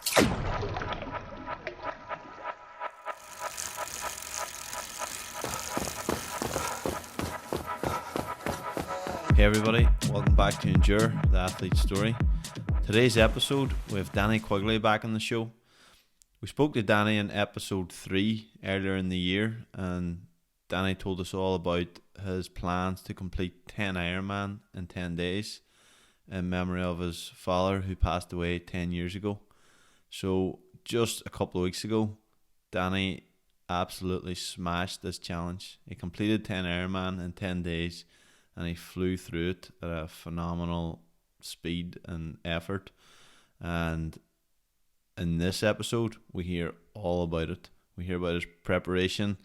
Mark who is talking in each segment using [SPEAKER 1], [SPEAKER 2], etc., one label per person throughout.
[SPEAKER 1] Hey everybody, welcome back to Endure, the Athlete's Story. Today's episode, we have Danny Quigley back on the show. We spoke to Danny in episode 3 earlier in the year, and Danny told us all about his plans to complete 10 Ironman in 10 days in memory of his father who passed away 10 years ago. So just a couple of weeks ago, Danny absolutely smashed this challenge. He completed 10 Ironman in 10 days and he flew through it at a phenomenal speed and effort. And in this episode, we hear all about it. We hear about his preparation.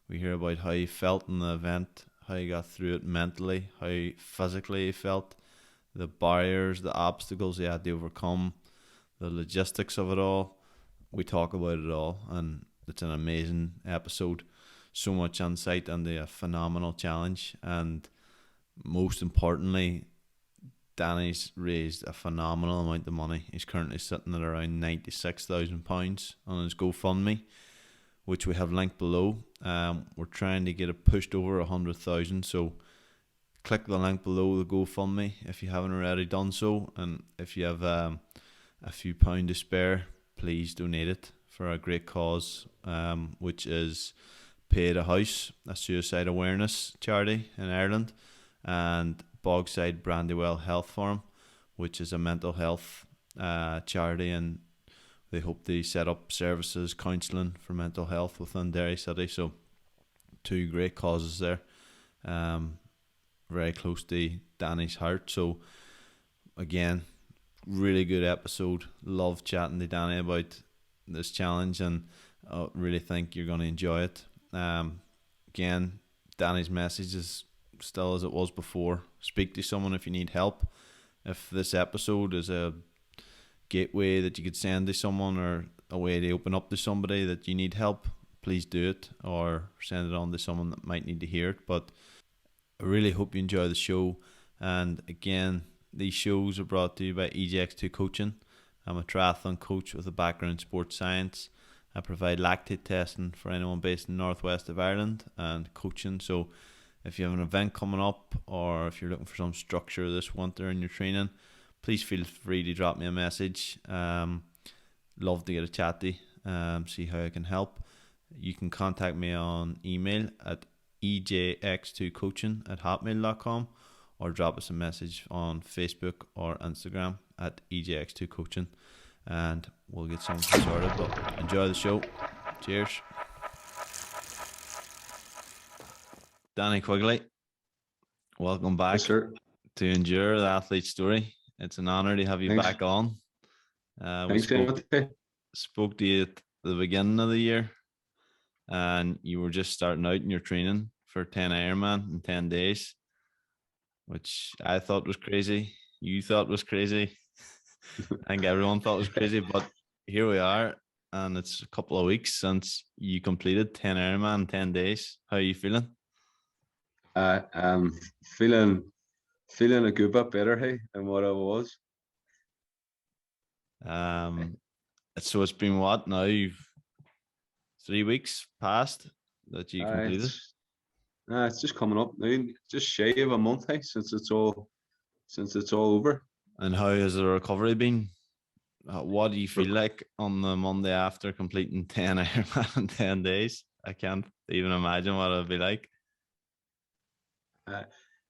[SPEAKER 1] We hear about how he felt in the event, how he got through it mentally, how physically he felt, the barriers, the obstacles he had to overcome, the logistics of it all. We talk about it all, and it's an amazing episode. So much insight into a phenomenal challenge, and most importantly, Danny's raised a phenomenal amount of money. He's currently sitting at around £96,000 on his GoFundMe, which we have linked below. We're trying to get it pushed over 100,000, so click the link below the GoFundMe if you haven't already done so, and if you have a few pound to spare, please donate it for a great cause, which is Pay the House, a suicide awareness charity in Ireland, and Bogside Brandywell Health Forum, which is a mental health charity, and they hope to set up services, counselling for mental health within Derry City. So two great causes there, very close to Danny's heart. So again, really good episode. Love chatting to Danny about this challenge, and I really think you're going to enjoy it. Again, Danny's message is still as it was before. Speak to someone if you need help. If this episode is a gateway that you could send to someone, or a way to open up to somebody that you need help, please do it, or send it on to someone that might need to hear it. But I really hope you enjoy the show. And again, these shows are brought to you by EJX2 Coaching. I'm a triathlon coach with a background in sports science. I provide lactate testing for anyone based in the northwest of Ireland and coaching. So if you have an event coming up, or if you're looking for some structure this winter in your training, please feel free to drop me a message. Love to get a chat to you, see how I can help. You can contact me on email at ejx2coaching@hotmail.com, or drop us a message on Facebook or Instagram at ejx2coaching, and we'll get something sorted. But enjoy the show. Cheers. Danny Quigley, welcome back.
[SPEAKER 2] Yes, sir.
[SPEAKER 1] To Endure, the Athlete's Story. It's an honour to have you
[SPEAKER 2] Thanks.
[SPEAKER 1] back on. We
[SPEAKER 2] Thanks, Timothy.
[SPEAKER 1] spoke to you at the beginning of the year, and you were just starting out in your training for 10 Ironman in 10 days, which I thought was crazy. You thought was crazy. I think everyone thought was crazy, but here we are, and it's a couple of weeks since you completed 10 Ironman in 10 days. How are you feeling?
[SPEAKER 2] Feeling a good bit better, hey, than what I was.
[SPEAKER 1] So it's been what now? 3 weeks past that you completed.
[SPEAKER 2] It's just coming up now. Just shy of a month, hey, since it's all over.
[SPEAKER 1] And how has the recovery been? What do you feel like on the Monday after completing 10 Ironman in 10 days? I can't even imagine what it'll be like.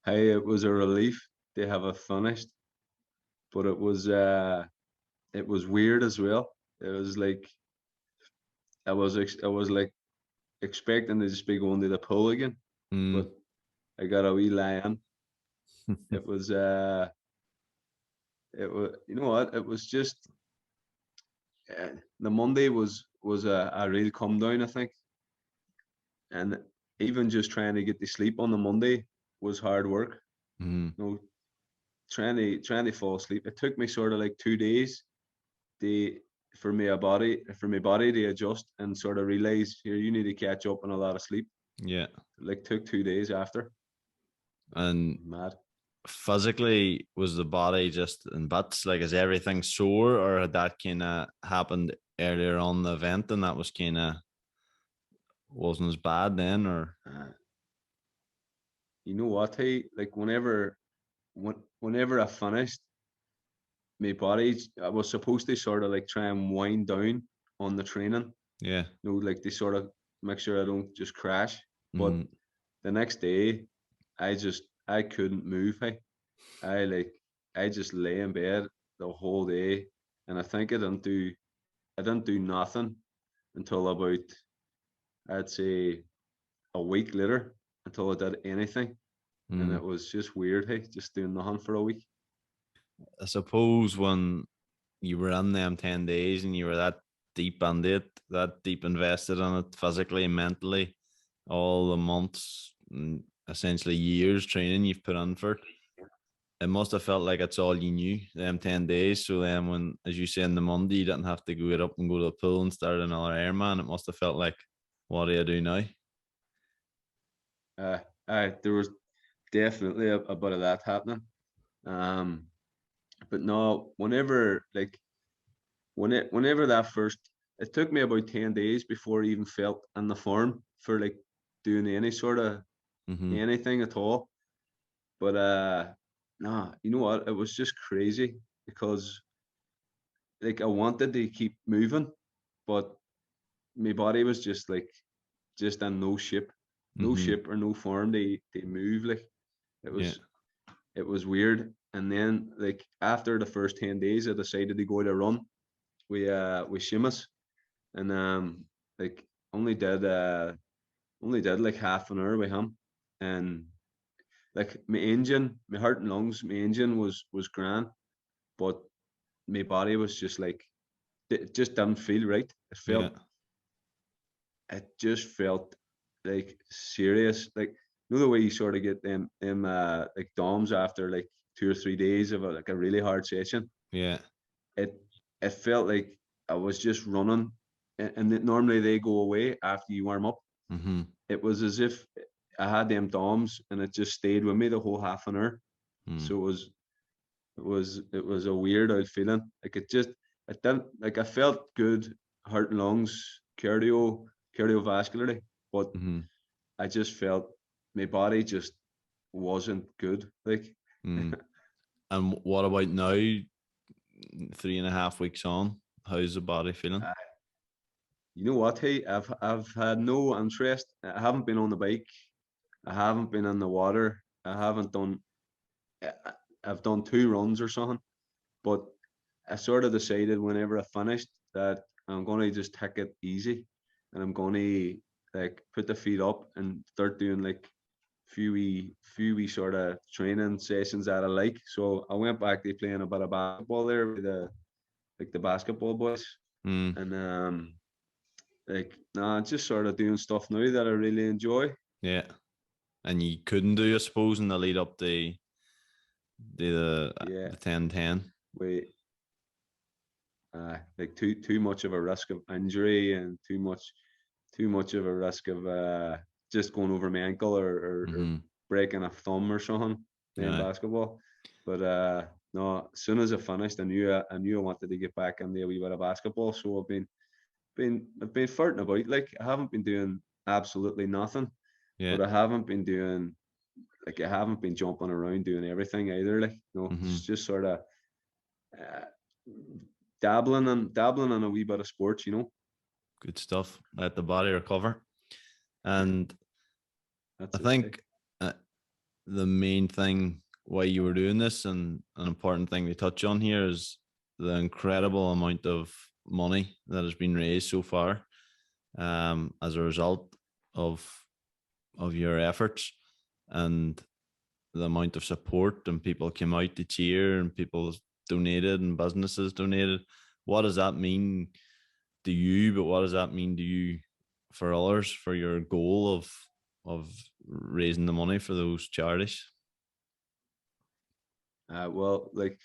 [SPEAKER 2] Hey, it was a relief to have it finished, but it was weird as well. It was like I was like expecting to just be going to the pool again, but I got a wee lie-in. It was you know what? It was just the Monday was a real come down, I think, and even just trying to get to sleep on the Monday was hard work. You know, trying to fall asleep. It took me sort of like 2 days for my body to adjust and sort of realize, here, you need to catch up on a lot of sleep.
[SPEAKER 1] Yeah.
[SPEAKER 2] Like took 2 days after.
[SPEAKER 1] And
[SPEAKER 2] mad.
[SPEAKER 1] physically, was the body just in bits? Like, is everything sore, or had that kind of happened earlier on the event and that was kind of wasn't as bad then? Or
[SPEAKER 2] Uh, you know what? Hey, like whenever I finished, my body, I was supposed to sort of like try and wind down on the training.
[SPEAKER 1] yeah,
[SPEAKER 2] You know, like they sort of make sure I don't just crash. But
[SPEAKER 1] mm,
[SPEAKER 2] the next day, I couldn't move. Hey, I like I just lay in bed the whole day, and I think I didn't do nothing until about, I'd say, a week later, until I did anything, and
[SPEAKER 1] mm.
[SPEAKER 2] it was just weird. Hey, just doing nothing for a week.
[SPEAKER 1] I suppose when you were in them 10 days and you were that deep in it, that deep invested in it physically and mentally, all the months and essentially years training you've put in for it, it must have felt like it's all you knew, them 10 days. So then when, as you say, in the Monday, you didn't have to go it up and go to the pool and start another Ironman, it must have felt like, what do I do now?
[SPEAKER 2] Uh, there was definitely a bit of that happening. Um, but no, whenever that first, it took me about 10 days before I even felt in the form for like doing any sort of
[SPEAKER 1] Mm-hmm.
[SPEAKER 2] anything at all. But nah, you know what? It was just crazy because like I wanted to keep moving, but my body was just like just in no
[SPEAKER 1] Mm-hmm.
[SPEAKER 2] shape or no form. They move like it
[SPEAKER 1] Yeah.
[SPEAKER 2] was it was weird. And then like after the first 10 days, I decided to go to run. We Seamus, and like only did uh only did like half an hour with him, and like my heart and lungs, my engine was grand, but my body was just like it just didn't feel right.
[SPEAKER 1] Yeah.
[SPEAKER 2] It just felt like serious. Like you know the way you sort of get them like DOMs after like 2 or 3 days of like a really hard session.
[SPEAKER 1] Yeah.
[SPEAKER 2] It it felt like I was just running, and normally they go away after you warm up.
[SPEAKER 1] Mm-hmm.
[SPEAKER 2] It was as if I had them DOMs and it just stayed with me the whole half an hour.
[SPEAKER 1] Mm.
[SPEAKER 2] So it was a weird old feeling. Like it didn't like I felt good, heart and lungs, cardiovascularly, but
[SPEAKER 1] Mm-hmm.
[SPEAKER 2] I just felt my body just wasn't good. Like
[SPEAKER 1] Mm. And what about now, 3.5 weeks on? How's the body feeling?
[SPEAKER 2] uh, you know what? Hey, I've had no interest. I haven't been on the bike. I haven't been in the water. I haven't done. I've done 2 runs or something, but I sort of decided whenever I finished that I'm gonna just take it easy, and I'm gonna like put the feet up and start doing like few wee sort of training sessions that I like. So I went back to playing a bit of basketball there with the basketball boys,
[SPEAKER 1] Mm.
[SPEAKER 2] and like nah, just sort of doing stuff now that I really enjoy.
[SPEAKER 1] Yeah. And you couldn't do, I suppose, in the lead up to
[SPEAKER 2] Yeah,
[SPEAKER 1] the 10-10.
[SPEAKER 2] we like too much of a risk of injury and too much of a risk of just going over my ankle or
[SPEAKER 1] Mm-hmm.
[SPEAKER 2] breaking a thumb or something playing
[SPEAKER 1] Yeah.
[SPEAKER 2] basketball. But no, as soon as I finished, I knew I wanted to get back into a wee bit of basketball. So I've been farting about. Like I haven't been doing absolutely nothing,
[SPEAKER 1] Yeah.
[SPEAKER 2] but I haven't been doing like I haven't been jumping around doing everything either. Like no,
[SPEAKER 1] Mm-hmm.
[SPEAKER 2] it's just sort of uh, dabbling in a wee bit of sports.
[SPEAKER 1] Good stuff. Let the body recover. And I
[SPEAKER 2] That's it. Hey.
[SPEAKER 1] think the main thing why you were doing this, and an important thing to touch on here, is the incredible amount of money that has been raised so far, as a result of your efforts, and the amount of support, and people came out to cheer, and people donated, and businesses donated. What does that mean to you? But what does that mean to you for others, for your goal of raising the money for those charities?
[SPEAKER 2] Well, like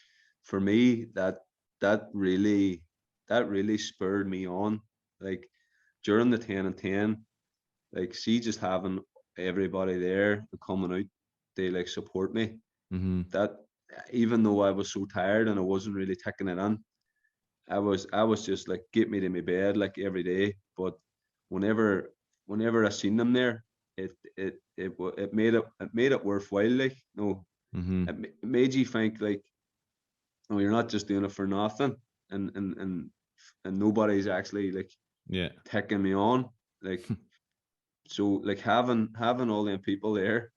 [SPEAKER 2] for me, that really that really spurred me on. Like during the 10 and 10, like see just having everybody there and coming out, they like support me. That even though I was so tired and I wasn't really taking it in, I was just like, get me to my bed like every day. But whenever I seen them there, it made it worthwhile. Like, no, it made you think like, oh, you're not just doing it for nothing, and nobody's actually like
[SPEAKER 1] Yeah.
[SPEAKER 2] taking me on. Like, so like having all them people there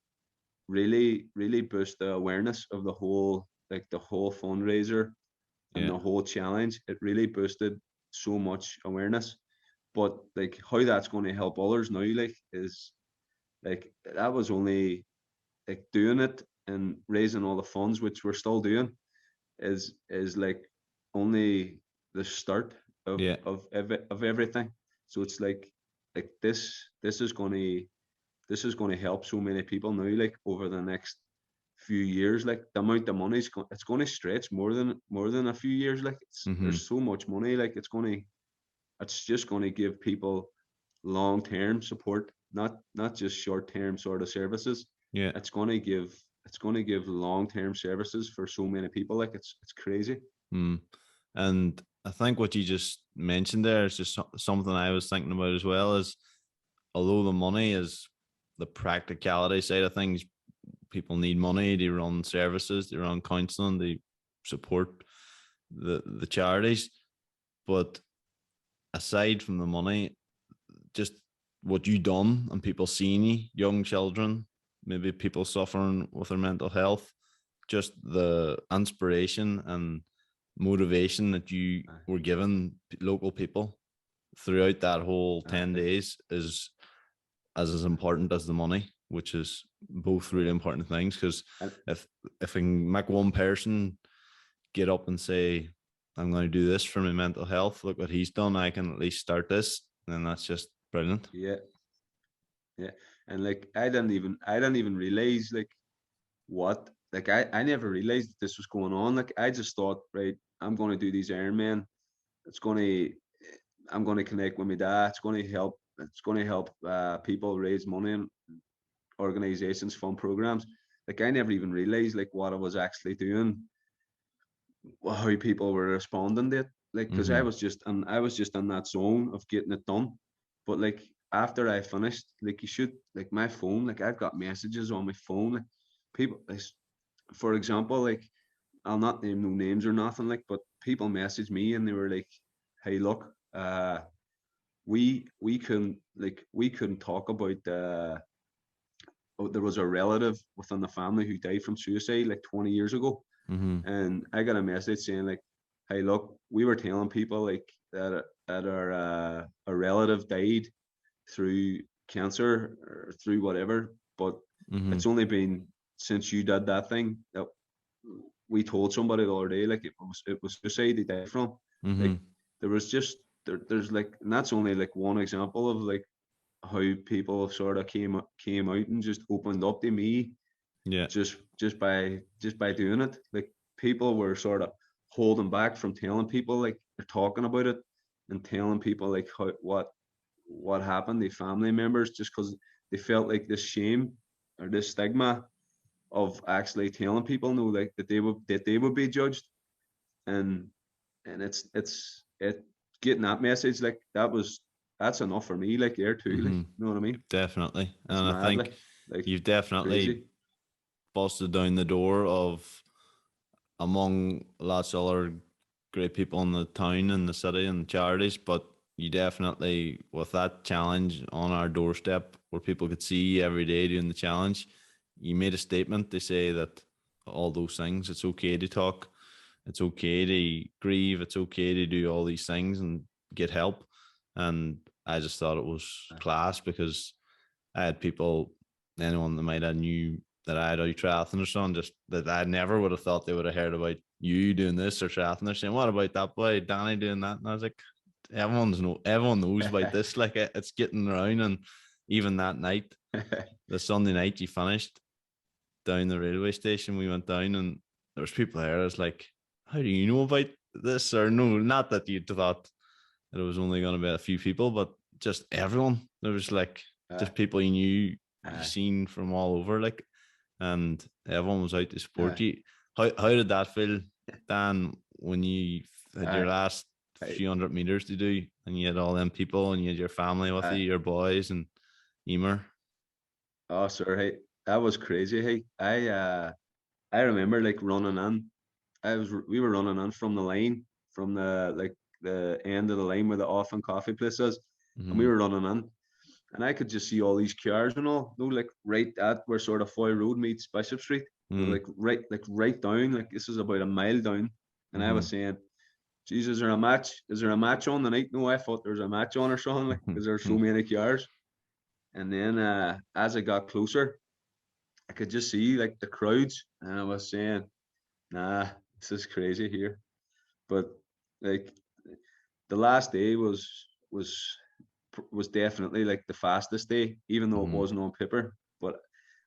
[SPEAKER 2] really boost the awareness of the whole fundraiser and
[SPEAKER 1] Yeah.
[SPEAKER 2] the whole challenge. It really boosted so much awareness. But like how that's going to help others now, like, is like, that was only like doing it and raising all the funds, which we're still doing, is like only the start
[SPEAKER 1] Yeah.
[SPEAKER 2] of everything. So it's like this is going to help so many people now, like over the next few years. Like the amount of money it's going to stretch more than a few years. Like, there's so much money. Like, it's just going to give people long term support, not just short term sort of services.
[SPEAKER 1] Yeah.
[SPEAKER 2] It's going to give long term services for so many people. Like, it's crazy.
[SPEAKER 1] And I think what you just mentioned there is just something I was thinking about as well. Is although the money is the practicality side of things, people need money to run services, they run counselling, they support the charities. But aside from the money, just what you done and people seeing you, young children, maybe people suffering with their mental health, just the inspiration and motivation that you were giving local people throughout that whole 10 days is as important as the money, which is both really important things. Because if I can make one person get up and say, I'm going to do this for my mental health, look what he's done, I can at least start this, then that's just brilliant.
[SPEAKER 2] Yeah. And like, I didn't even realize like what, like, I never realized that this was going on. Like, I just thought, right, I'm going to do these Ironman. It's going to I'm going to connect with my dad. It's going to help people raise money and organizations fund programs. Like, I never even realized like what I was actually doing, how people were responding to it. Like, because I was just in that zone of getting it done. But like, after I finished, like, you should, like, my phone, like, I've got messages on my phone, like, people, like, for example, like, I'll not name no names or nothing, like, but people messaged me and they were like, hey, look, we couldn't talk about there was a relative within the family who died from suicide like 20 years ago. And I got a message saying like, hey, look, we were telling people like that our a relative died through cancer or through whatever, but it's only been since you did that thing that we told somebody the other day like it was suicide he died from. Like, there was just there's like, and that's only like one example of like how people sort of came out and just opened up to me.
[SPEAKER 1] Yeah.
[SPEAKER 2] Just by doing it. Like, people were sort of holding back from telling people, like, they're talking about it and telling people like how what happened, the family members, just because they felt like this shame or this stigma of actually telling people, no, like, that they would be judged. And it getting that message, like, that's enough for me, like, there too, like, you know what I mean?
[SPEAKER 1] Definitely.
[SPEAKER 2] It's
[SPEAKER 1] And I
[SPEAKER 2] mad,
[SPEAKER 1] think
[SPEAKER 2] like
[SPEAKER 1] you've definitely
[SPEAKER 2] crazy.
[SPEAKER 1] busted down the door of, among lots of other great people in the town and the city and charities, but you definitely, with that challenge on our doorstep where people could see you every day doing the challenge, you made a statement to say that all those things, it's okay to talk, it's okay to grieve, it's okay to do all these things and get help. And I just thought it was class, because I had people, anyone that might have knew that I had a triathlon or something, just that I never would have thought they would have heard about you doing this or triathlon. They're saying, what about that boy, Danny, doing that? And I was like, everyone knows about this. Like, it's getting around. And even that night, the Sunday night you finished down the railway station, we went down and there was people there. I was like, how do you know about this? Or no, not that you thought that it was only going to be a few people, but just everyone. There was like just people you knew, you seen from all over. Like, and everyone was out to support
[SPEAKER 2] uh,
[SPEAKER 1] you. How did that feel, Dan, when you had your
[SPEAKER 2] I,
[SPEAKER 1] last
[SPEAKER 2] I,
[SPEAKER 1] few 100 meters to do, and you had all them people, and you had your family with you,
[SPEAKER 2] I,
[SPEAKER 1] your boys, and Emer?
[SPEAKER 2] oh, sir, hey, that was crazy. Hey, I remember like running in. We were running in from the line, from the end of the line where the off and coffee place is, and we
[SPEAKER 1] Mm-hmm.
[SPEAKER 2] were running in, and I could just see all these cars and all. No, like right at where sort of Foy Road meets Bishop Street. So
[SPEAKER 1] Mm-hmm.
[SPEAKER 2] like right down. Like this is about a mile down, and I
[SPEAKER 1] Mm-hmm.
[SPEAKER 2] was saying, "Jesus, is there a match? Is there a match on tonight?" No, I thought there was a match on or something, like because there's so many cars. And then as I got closer, I could just see like the crowds, and I was saying, "Nah, this is crazy here." But like the last day was definitely like the fastest day, even though it
[SPEAKER 1] Mm-hmm.
[SPEAKER 2] wasn't on paper. But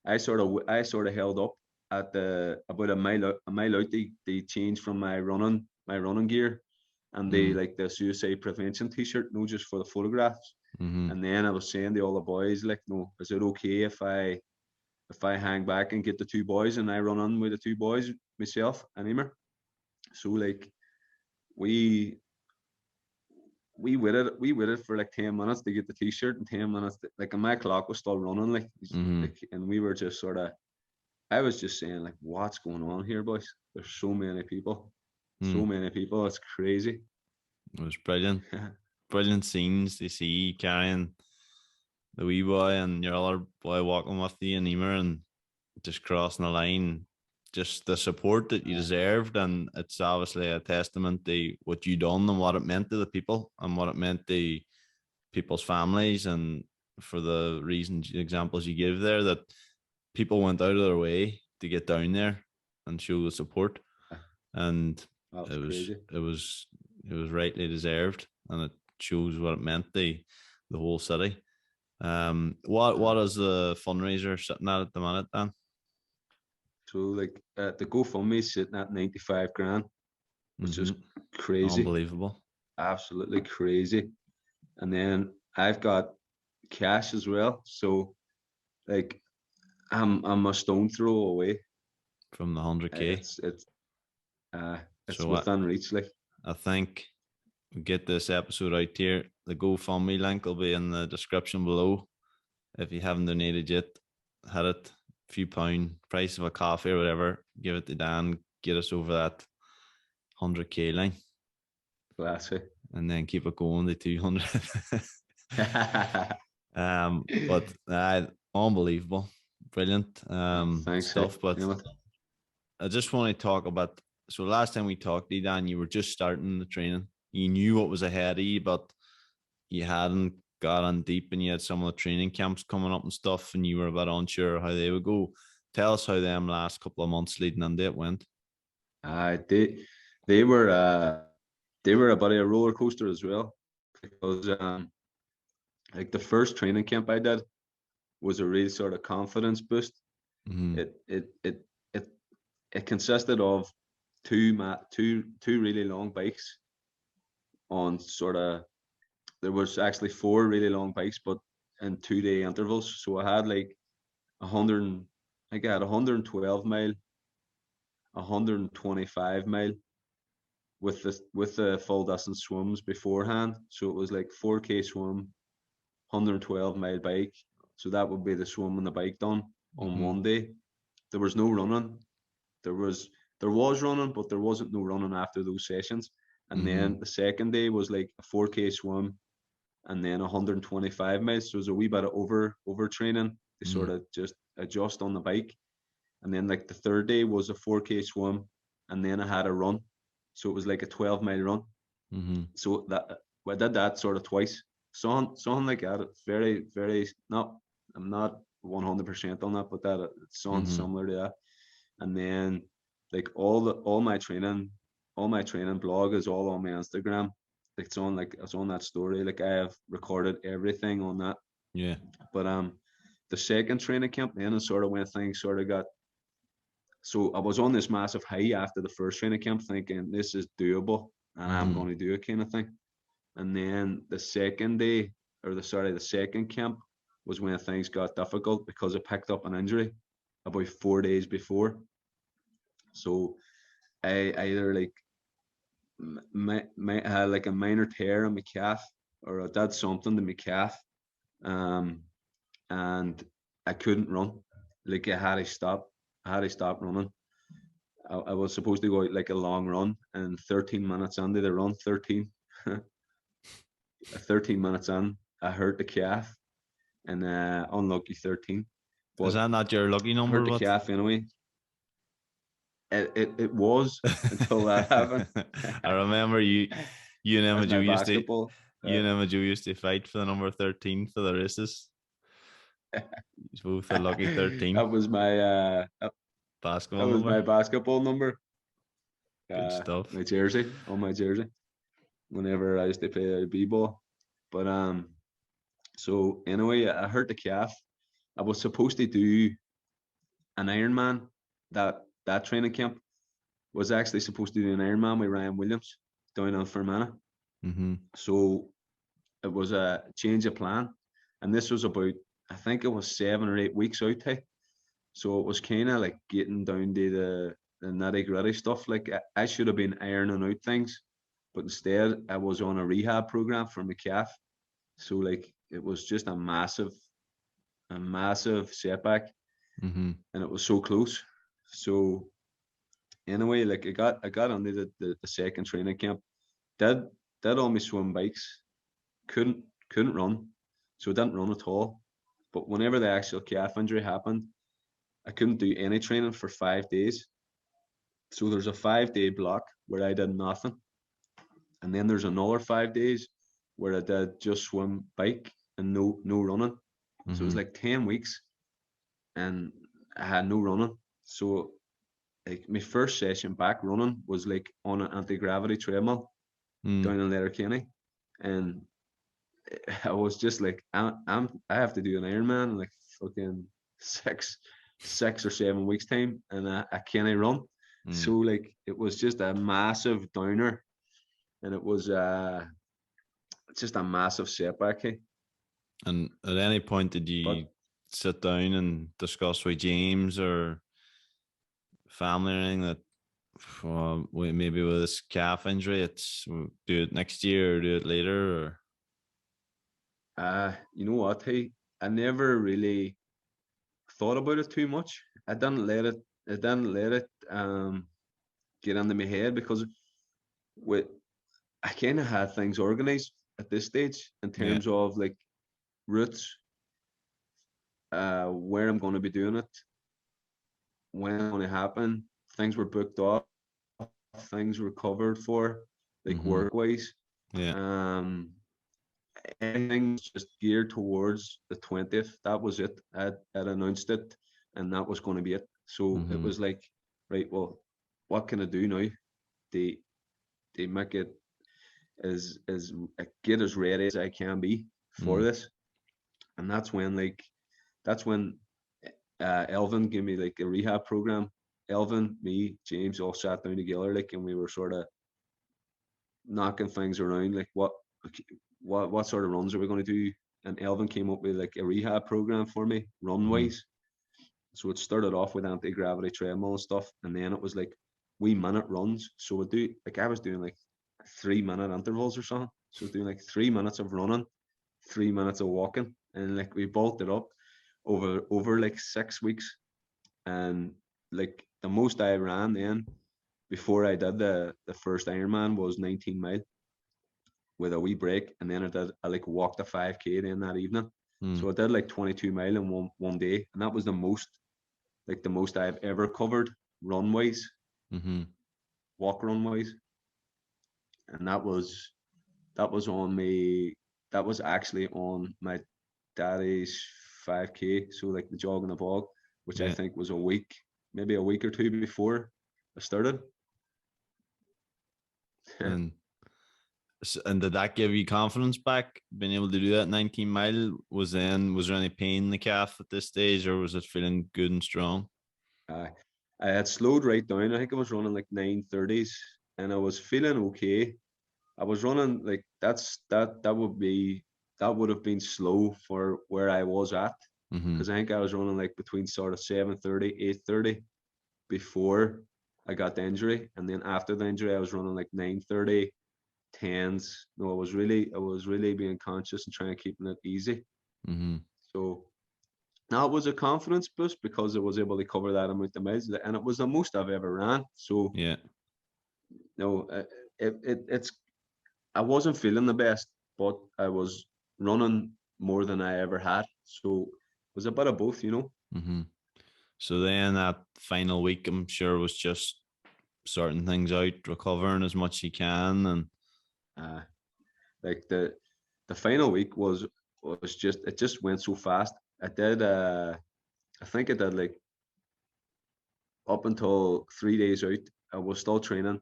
[SPEAKER 2] I sort of held up at the about a mile out. They changed from my running gear, and they
[SPEAKER 1] Mm-hmm.
[SPEAKER 2] like the suicide prevention T-shirt, no, just for the photographs.
[SPEAKER 1] Mm-hmm.
[SPEAKER 2] And then I was saying to all the boys, like, no, is it okay if I hang back and get the two boys and I run on with the two boys myself and Emer? So like we we waited for like 10 minutes to get the t-shirt, and 10 minutes like, and my clock was still running,
[SPEAKER 1] Mm-hmm.
[SPEAKER 2] and we were just sort of, I was just saying like, what's going on here, boys? There's so many people, it's crazy.
[SPEAKER 1] It was brilliant. Brilliant scenes to see carrying the wee boy and your other boy walking with you and Emer, and just crossing the line. Just the support that you deserved, and it's obviously a testament to what you done and what it meant to the people and what it meant to people's families, and for the reasons, examples you give there, that people went out of their way to get down there and show the support, and
[SPEAKER 2] That
[SPEAKER 1] it
[SPEAKER 2] was
[SPEAKER 1] was
[SPEAKER 2] crazy.
[SPEAKER 1] it was it was rightly deserved, and it shows what it meant to the whole city. What
[SPEAKER 2] uh,
[SPEAKER 1] is the fundraiser sitting at the minute, Dan?
[SPEAKER 2] so like the GoFundMe is sitting at 95 grand, which is
[SPEAKER 1] Mm-hmm.
[SPEAKER 2] crazy,
[SPEAKER 1] Unbelievable.
[SPEAKER 2] absolutely crazy. And then I've got cash as well, so like I'm a stone throw away.
[SPEAKER 1] From the 100K.
[SPEAKER 2] It's
[SPEAKER 1] So
[SPEAKER 2] within reach, like.
[SPEAKER 1] I think we get this episode out here. The GoFundMe link will be in the description below. If you haven't donated yet, hit it. A few pound, price of a coffee or whatever. Give it to Dan. Get us over that 100K line,
[SPEAKER 2] Classic.
[SPEAKER 1] and then keep it going to 200. But unbelievable, brilliant
[SPEAKER 2] Oh, thanks. Hey,
[SPEAKER 1] stuff. But I just want to talk about. So last time we talked, Dan, you were just starting the training. You knew what was ahead of you, but you hadn't got on deep, and you had some of the training camps coming up and stuff, and you were a bit unsure how they would go. Tell us how them last couple of months leading into it went.
[SPEAKER 2] they they were uh they were a bit of a roller coaster as well, because like the first training camp I did was a real sort of confidence boost.
[SPEAKER 1] Mm-hmm.
[SPEAKER 2] It it it it it consisted of two really long bikes on sort of, there was actually four really long bikes, but in 2 day intervals. So I had like 100, I think I had 112 mile, 125 mile with the full distance swims beforehand. So it was like 4K swim, 112 mile bike. So that would be the swim and the bike done on
[SPEAKER 1] Mm-hmm.
[SPEAKER 2] one day. There was no running. There was there was running, but there wasn't no running after those sessions. And
[SPEAKER 1] Mm-hmm.
[SPEAKER 2] then the second day was like a 4K swim and then 125 miles. So it was a wee bit of overtraining to
[SPEAKER 1] Mm-hmm.
[SPEAKER 2] sort of just adjust on the bike. And then like the third day was a 4K swim, and then I had a run. So it was like a 12-mile run.
[SPEAKER 1] Mm-hmm.
[SPEAKER 2] So that I did that sort of twice. Something like that. It's very, very not. I'm not 100% on that, but that it sounds
[SPEAKER 1] Mm-hmm.
[SPEAKER 2] similar to that. And then like all my training blog is all on my Instagram. It's on that story. Like I have recorded everything on that.
[SPEAKER 1] Yeah.
[SPEAKER 2] But the second training camp then is sort of when things sort of got, so I was on this massive high after the first training camp, thinking this is doable and I'm
[SPEAKER 1] Mm-hmm.
[SPEAKER 2] going to do it, kind of thing. And then the second day, the second camp was when things got difficult because I picked up an injury. about 4 days before. So I either like had like a minor tear in my calf, or I did something to my calf, um, and I couldn't run. Like I had to stop. I had to stop running. I was supposed to go out like a long run, and 13 minutes into the run, 13 minutes in, I hurt the calf, and unlucky 13.
[SPEAKER 1] Is
[SPEAKER 2] But
[SPEAKER 1] that not your lucky
[SPEAKER 2] I hurt
[SPEAKER 1] number?
[SPEAKER 2] the
[SPEAKER 1] But
[SPEAKER 2] calf anyway. It was until that happened.
[SPEAKER 1] I remember you and
[SPEAKER 2] That's
[SPEAKER 1] Emma Joe
[SPEAKER 2] my
[SPEAKER 1] used to
[SPEAKER 2] basketball.
[SPEAKER 1] you and Emma Joe used to fight for the number 13 for the races. It's both a lucky 13
[SPEAKER 2] That was my
[SPEAKER 1] basketball number.
[SPEAKER 2] basketball number.
[SPEAKER 1] Good stuff.
[SPEAKER 2] My jersey, on my jersey. Whenever I used to play b-ball, but so anyway, I hurt the calf. I was supposed to do an Ironman. That training camp was actually supposed to do an Ironman with Ryan Williams down in Fermanagh.
[SPEAKER 1] Mm-hmm.
[SPEAKER 2] So it was a change of plan, and this was about, I think it was 7 or 8 weeks out. So it was kind of like getting down to the nitty gritty stuff. Like I should have been ironing out things, but instead I was on a rehab program for my calf. So like it was just a massive setback,
[SPEAKER 1] Mm-hmm.
[SPEAKER 2] and it was so close. So anyway, like I got under the second training camp, did did all my swim bikes, couldn't couldn't run, so I didn't run at all. But whenever the actual calf injury happened, I couldn't do any training for 5 days. So there's a 5 day block where I did nothing, and then there's another 5 days where I did just swim, bike, and no running. So it was
[SPEAKER 1] Mm-hmm.
[SPEAKER 2] like 10 weeks, and I had no running. So like my first session back running was like on an anti-gravity treadmill
[SPEAKER 1] Mm.
[SPEAKER 2] down in Letterkenny, and I was just like, I have to do an Ironman in like fucking six 6 or 7 weeks time, and I can't run. So
[SPEAKER 1] Mm.
[SPEAKER 2] like it was just a massive downer, and it was just a massive setback. Hey.
[SPEAKER 1] And at any point did
[SPEAKER 2] But
[SPEAKER 1] you sit down and discuss with James or family or anything that maybe with this calf injury, do it next year or do it later? Or
[SPEAKER 2] you know what? Hey, I never really thought about it too much. I didn't let it get into my head, because with I kind of had things organized at this stage in
[SPEAKER 1] yeah.
[SPEAKER 2] terms of like routes, where I'm going to be doing it, when it's going to happen. Things were booked off, things were covered for, like
[SPEAKER 1] Mm-hmm.
[SPEAKER 2] work wise.
[SPEAKER 1] Yeah.
[SPEAKER 2] Um, Anything was just geared towards the 20th. That was it. I'd announced it, and that was going to be it. So it
[SPEAKER 1] Mm-hmm.
[SPEAKER 2] was like, right, well, what can I do now? They they make it as get as ready as I can be for
[SPEAKER 1] Mm.
[SPEAKER 2] this, and that's when Elvin gave me like a rehab program. Elvin, me, James all sat down together, like, and we were sort of knocking things around, like what sort of runs are we going to do? And Elvin came up with like a rehab program for me,
[SPEAKER 1] Mm-hmm.
[SPEAKER 2] runways. So it started off with anti-gravity treadmill and stuff, and then it was like wee minute runs. So I was doing like 3 minute intervals or something. So doing like 3 minutes of running, 3 minutes of walking, and like we bulked it up over like 6 weeks. And like the most I ran then before I did the first Ironman was 19 mile with a wee break, and then I like walked a 5K then that evening.
[SPEAKER 1] Mm.
[SPEAKER 2] So I did like 22 mile in one day, and that was the most I've ever covered runways,
[SPEAKER 1] Mm-hmm.
[SPEAKER 2] walk runways, and that was actually on my daddy's 5K, so like the jog in the bog, which I
[SPEAKER 1] Yeah.
[SPEAKER 2] think was maybe a week or two before I started.
[SPEAKER 1] And and did that give you confidence back? Being able to do that 19 mile was there any pain in the calf at this stage, or was it feeling good and strong?
[SPEAKER 2] I I had slowed right down. I think I was running like 9:30s, and I was feeling okay. I was running like that would have been slow for where I was at. because I think I was running like between sort of 7:30, 8:30 before I got the injury, and then after the injury I was running like 9:30, 10s. No, I was really being conscious and trying to keep it easy.
[SPEAKER 1] Mm-hmm.
[SPEAKER 2] So now it was a confidence boost because I was able to cover that amount of miles, and it was the most I've ever ran. So
[SPEAKER 1] Yeah.
[SPEAKER 2] no, it's I wasn't feeling the best, but I was running more than I ever had. So it was a bit of both, you know.
[SPEAKER 1] Mm-hmm. So then that final week, I'm sure, was just sorting things out, recovering as much as you can, and
[SPEAKER 2] Uh, like the final week was just, it just went so fast. I did I think I did like up until 3 days out, I was still training.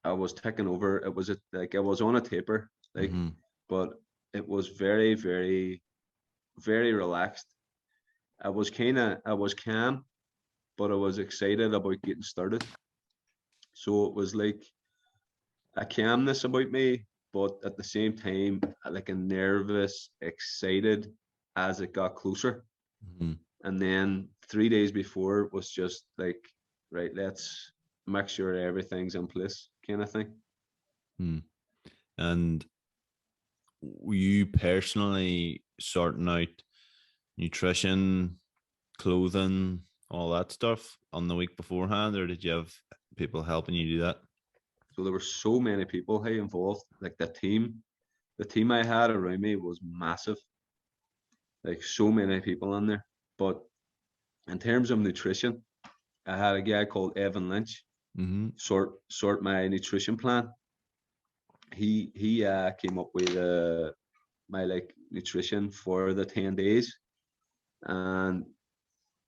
[SPEAKER 2] I was taking over. It was like I was on a taper, like,
[SPEAKER 1] mm-hmm.
[SPEAKER 2] but it was very, very, very relaxed. I was calm, but I was excited about getting started. So it was like a calmness about me, but at the same time, like a nervous, excited as it got closer.
[SPEAKER 1] Mm-hmm.
[SPEAKER 2] And then 3 days before was just like, right, let's make sure everything's in place, kind of thing.
[SPEAKER 1] Mm. And were you personally sorting out nutrition, clothing, all that stuff on the week beforehand, or did you have people helping you do that?
[SPEAKER 2] So there were so many people, hey, involved. Like the team I had around me was massive. Like so many people in there. But in terms of nutrition, I had a guy called Evan Lynch
[SPEAKER 1] Mm-hmm.
[SPEAKER 2] sort my nutrition plan. He came up with my like nutrition for the 10 days, and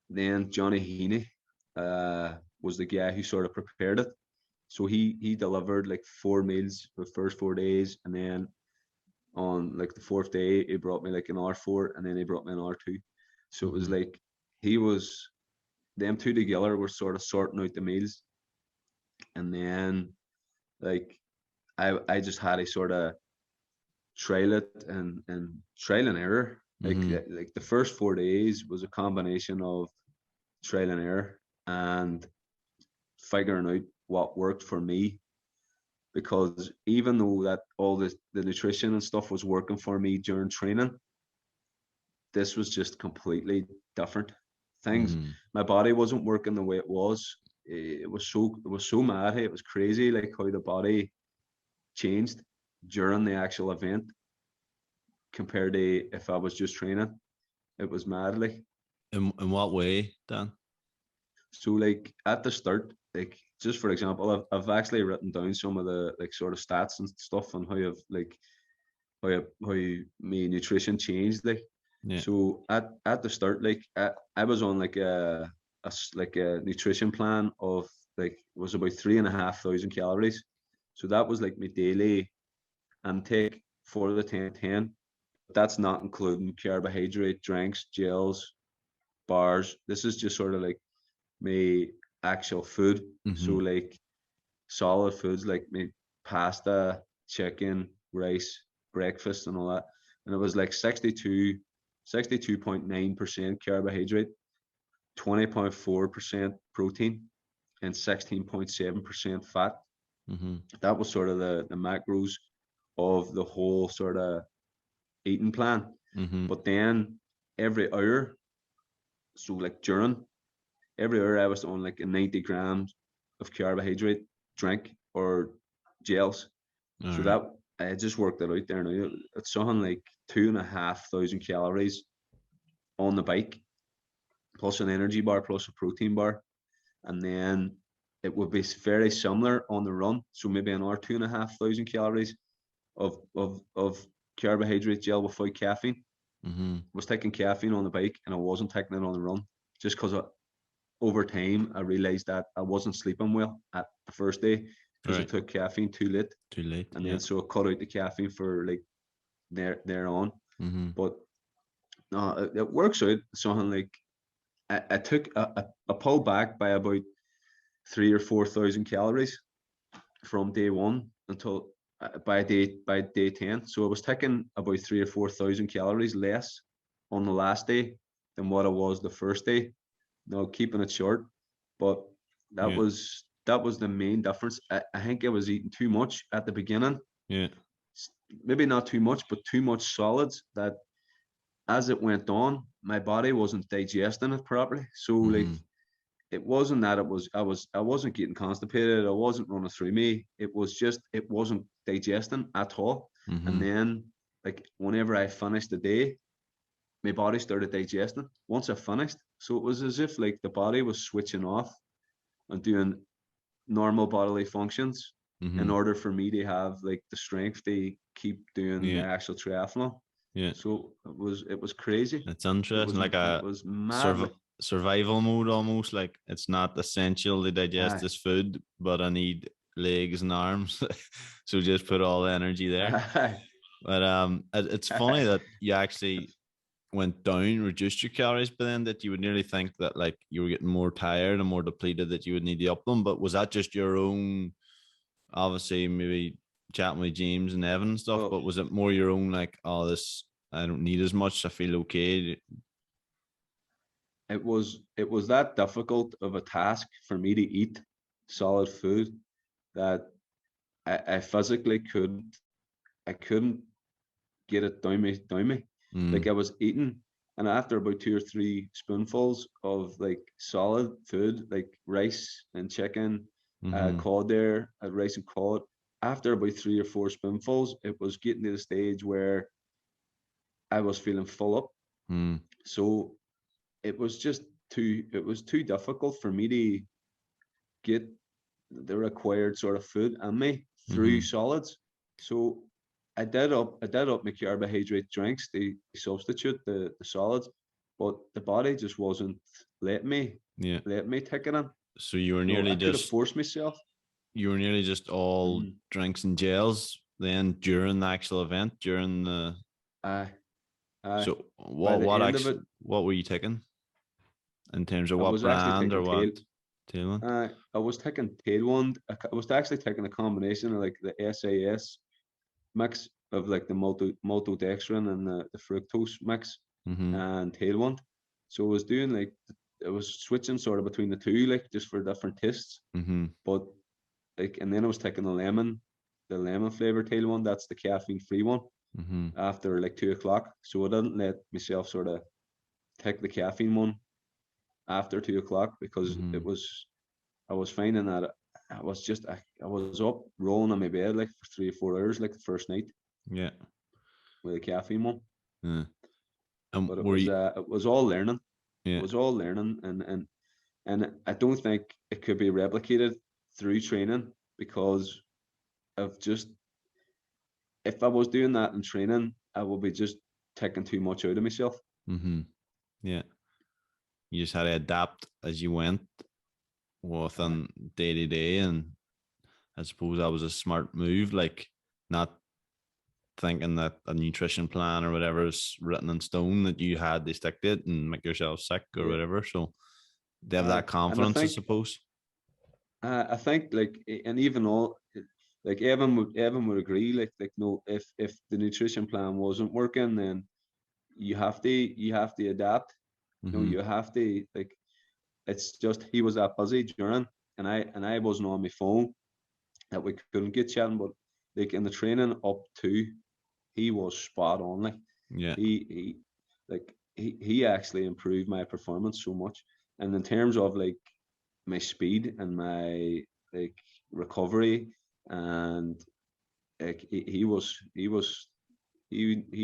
[SPEAKER 2] then Johnny Heaney was the guy who sort of prepared it. So he delivered like 4 meals the first 4 days, and then on like the fourth day he brought me like an R4, and then he brought me an R2. So it was
[SPEAKER 1] Mm-hmm.
[SPEAKER 2] like he was them two together were sort of sorting out the meals, and then like I just had a sort of trial it and trial and error.
[SPEAKER 1] Mm-hmm.
[SPEAKER 2] Like the first 4 days was a combination of trial and error and figuring out what worked for me. Because even though that all the nutrition and stuff was working for me during training, this was just completely different. Things
[SPEAKER 1] Mm-hmm.
[SPEAKER 2] My body wasn't working the way it was. It was so mad. Hey, it was crazy like how the body changed during the actual event compared to if I was just training. It was mad. Like,
[SPEAKER 1] In what way, Dan?
[SPEAKER 2] so like at the start, like just for example, I've actually written down some of the like sort of stats and stuff on how I've like how my nutrition changed. Like,
[SPEAKER 1] Yeah.
[SPEAKER 2] so at the start, like I was on like like a nutrition plan of like was about 3,500 calories. So that was like my daily intake for the 10-10. That's not including carbohydrate drinks, gels, bars. This is just sort of like my actual food. So
[SPEAKER 1] Mm-hmm.
[SPEAKER 2] like solid foods like me pasta, chicken, rice, breakfast and all that. And it was like 62.9% carbohydrate, 20.4% protein, and 16.7% fat.
[SPEAKER 1] Mm-hmm.
[SPEAKER 2] That was sort of the macros of the whole sort of eating plan.
[SPEAKER 1] Mm-hmm.
[SPEAKER 2] But then every hour, so like during every hour I was on like a 90 grams of carbohydrate drink or gels.
[SPEAKER 1] All
[SPEAKER 2] So
[SPEAKER 1] right.
[SPEAKER 2] that I just worked it out there now. It's something like 2,500 calories on the bike, plus an energy bar, plus a protein bar. And then it would be very similar on the run. So maybe another 2,500 calories of carbohydrate gel without caffeine.
[SPEAKER 1] Mm-hmm.
[SPEAKER 2] I was taking caffeine on the bike and I wasn't taking it on the run just because over time I realized that I wasn't sleeping well at the first day because I
[SPEAKER 1] Right.
[SPEAKER 2] took caffeine too late,
[SPEAKER 1] Too late.
[SPEAKER 2] and
[SPEAKER 1] Yeah.
[SPEAKER 2] then so I cut out the caffeine for like there on.
[SPEAKER 1] Mm-hmm.
[SPEAKER 2] But no, it works out. Something like I took a pull back by about 3 or 4 thousand calories from day one until by day 10. So I was taking about 3 or 4 thousand calories less on the last day than what it was the first day. No, keeping it short, but that
[SPEAKER 1] Yeah.
[SPEAKER 2] was the main difference. I think I was eating too much at the beginning.
[SPEAKER 1] Yeah.
[SPEAKER 2] Maybe not too much, but too much solids that as it went on, my body wasn't digesting it properly. So like
[SPEAKER 1] Mm-hmm.
[SPEAKER 2] it wasn't that I wasn't getting constipated, it wasn't running through me. It was just it wasn't digesting at all. And
[SPEAKER 1] Mm-hmm.
[SPEAKER 2] then like whenever I finished the day, my body started digesting once I finished. So it was as if like the body was switching off and doing normal bodily functions in
[SPEAKER 1] Mm-hmm.
[SPEAKER 2] order for me to have like the strength to keep doing the
[SPEAKER 1] Yeah.
[SPEAKER 2] actual triathlon.
[SPEAKER 1] Yeah.
[SPEAKER 2] So it was crazy.
[SPEAKER 1] It's interesting, like
[SPEAKER 2] It
[SPEAKER 1] a
[SPEAKER 2] was mad. Like,
[SPEAKER 1] survival mode almost. Like it's not essential to digest
[SPEAKER 2] aye,
[SPEAKER 1] this food, but I need legs and arms, so just put all the energy there.
[SPEAKER 2] aye,
[SPEAKER 1] But it's funny
[SPEAKER 2] aye.
[SPEAKER 1] that you actually went down, reduced your calories, but then that you would nearly think that like you were getting more tired and more depleted that you would need to up them. But was that just your own, obviously maybe chatting with James and Evan and stuff,
[SPEAKER 2] Well,
[SPEAKER 1] but was it more your own like, oh, this I don't need as much, I feel okay?
[SPEAKER 2] it was that difficult of a task for me to eat solid food that I physically I couldn't get it down me. Like
[SPEAKER 1] Mm,
[SPEAKER 2] I was eating, and after about two or three spoonfuls of like solid food, like rice and chicken,
[SPEAKER 1] mm-hmm,
[SPEAKER 2] cod there, rice and cod. After about three or four spoonfuls, it was getting to the stage where I was feeling full up.
[SPEAKER 1] mm,
[SPEAKER 2] So it was too difficult for me to get the required sort of food in me through
[SPEAKER 1] mm-hmm.
[SPEAKER 2] solids. So I did up my carbohydrate drinks to substitute the solids, but the body just wasn't
[SPEAKER 1] Yeah.
[SPEAKER 2] let me take it in.
[SPEAKER 1] So you were
[SPEAKER 2] No,
[SPEAKER 1] nearly
[SPEAKER 2] I could have
[SPEAKER 1] just
[SPEAKER 2] forced myself.
[SPEAKER 1] all
[SPEAKER 2] Mm,
[SPEAKER 1] drinks and gels then during the actual event, during the
[SPEAKER 2] I I
[SPEAKER 1] so
[SPEAKER 2] by the
[SPEAKER 1] what
[SPEAKER 2] end of
[SPEAKER 1] actually
[SPEAKER 2] it,
[SPEAKER 1] what were you taking in terms of
[SPEAKER 2] I
[SPEAKER 1] what
[SPEAKER 2] was actually
[SPEAKER 1] brand or
[SPEAKER 2] taking
[SPEAKER 1] what tailwind?
[SPEAKER 2] I was taking tailwind. I was actually taking a combination of like the SAS mix of like the maltodextrin and the fructose mix
[SPEAKER 1] Mm-hmm.
[SPEAKER 2] and tailwind. So I was doing like I was switching sort of between the two, like just for different tastes.
[SPEAKER 1] Mm-hmm.
[SPEAKER 2] But like and then I was taking the lemon flavor tailwind. That's the caffeine free one
[SPEAKER 1] Mm-hmm.
[SPEAKER 2] after like 2 o'clock. So I didn't let myself sort of take the caffeine one after 2 o'clock because
[SPEAKER 1] Mm-hmm.
[SPEAKER 2] it was I was finding that I was up rolling on my bed like for 3 or 4 hours like the first night
[SPEAKER 1] Yeah.
[SPEAKER 2] with a caffeine one.
[SPEAKER 1] Yeah. And
[SPEAKER 2] But
[SPEAKER 1] were you
[SPEAKER 2] it was all learning. It
[SPEAKER 1] yeah.
[SPEAKER 2] was all learning, and I don't think it could be replicated through training because of just if I was doing that in training, I would be just taking too much out of myself.
[SPEAKER 1] Mm-hmm. Yeah. You just had to adapt as you went
[SPEAKER 2] Uh,
[SPEAKER 1] within day to day, and I suppose that was a smart move, like not thinking that a nutrition plan or whatever is written in stone that you had to stick to it and make yourself sick or
[SPEAKER 2] yeah,
[SPEAKER 1] whatever. So they have that
[SPEAKER 2] and
[SPEAKER 1] confidence, I suppose.
[SPEAKER 2] I think like and even all like Evan would agree like no if the nutrition plan wasn't working then you have to adapt. No,
[SPEAKER 1] Mm-hmm.
[SPEAKER 2] you have to like it's just he was that busy during and I wasn't on my phone that we couldn't get chatting, but like in the training up to he was spot on. Like
[SPEAKER 1] Yeah.
[SPEAKER 2] he he actually improved my performance so much. And in terms of like my speed and my like recovery and like he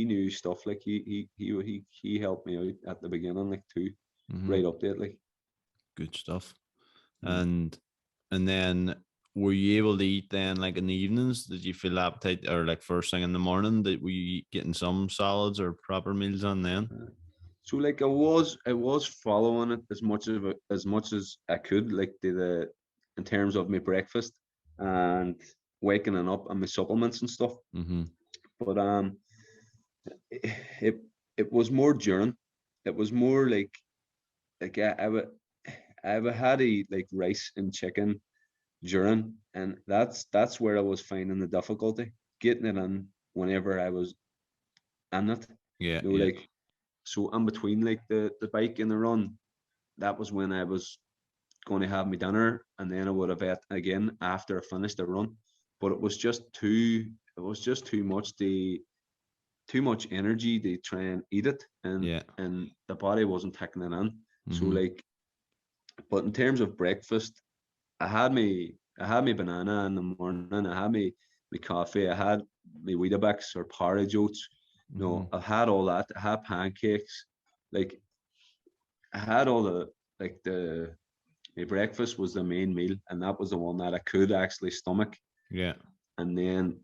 [SPEAKER 2] knew stuff like he helped me out at the beginning like too
[SPEAKER 1] Mm-hmm.
[SPEAKER 2] right up there like
[SPEAKER 1] Good stuff.
[SPEAKER 2] mm.
[SPEAKER 1] And then were you able to eat then like in the evenings? Did you feel appetite or like first thing in the morning? That were you getting some solids or proper meals on then?
[SPEAKER 2] So like I was following it as much as I could, like the in terms of my breakfast and waking up and my supplements and stuff.
[SPEAKER 1] Mm-hmm.
[SPEAKER 2] But it it was more during. It was more like I would had to eat like rice and chicken during, and that's where I was finding the difficulty getting it in whenever I was in it.
[SPEAKER 1] Yeah,
[SPEAKER 2] You know,
[SPEAKER 1] yeah.
[SPEAKER 2] like So in between like the bike and the run, that was when I was going to have my dinner, and then I would have ate again after I finished the run. But it was just too much energy to try and eat it,
[SPEAKER 1] Yeah.
[SPEAKER 2] and the body wasn't taking it in. So
[SPEAKER 1] Mm-hmm.
[SPEAKER 2] like, but in terms of breakfast, I had me banana in the morning. I had me coffee. I had me Weetabix or porridge oats.
[SPEAKER 1] Mm-hmm.
[SPEAKER 2] I had all that. I had pancakes. Like I had all the like the my breakfast was the main meal, and that was the one that I could actually stomach.
[SPEAKER 1] Yeah.
[SPEAKER 2] And then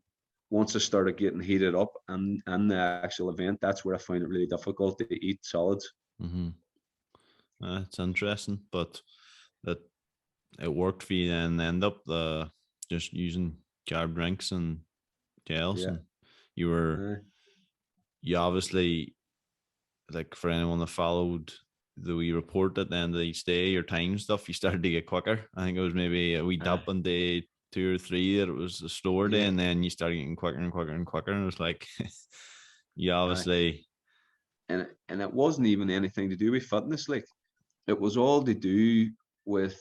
[SPEAKER 2] once I started getting heated up and the actual event, that's where I found it really difficult to eat solids.
[SPEAKER 1] Mm-hmm. It's interesting, but that it worked for you and end up just using carb drinks and gels,
[SPEAKER 2] Yeah.
[SPEAKER 1] and you were
[SPEAKER 2] Uh,
[SPEAKER 1] you obviously, like, for anyone that followed the wee report at the end of each day, your time stuff, you started to get quicker. I think it was maybe a wee
[SPEAKER 2] uh,
[SPEAKER 1] dip on day 2 or 3 that it was a slower day,
[SPEAKER 2] yeah.
[SPEAKER 1] and then you started getting quicker and quicker and quicker, and it was like you
[SPEAKER 2] Uh,
[SPEAKER 1] obviously.
[SPEAKER 2] and it wasn't even anything to do with fitness. Like it was all to do with,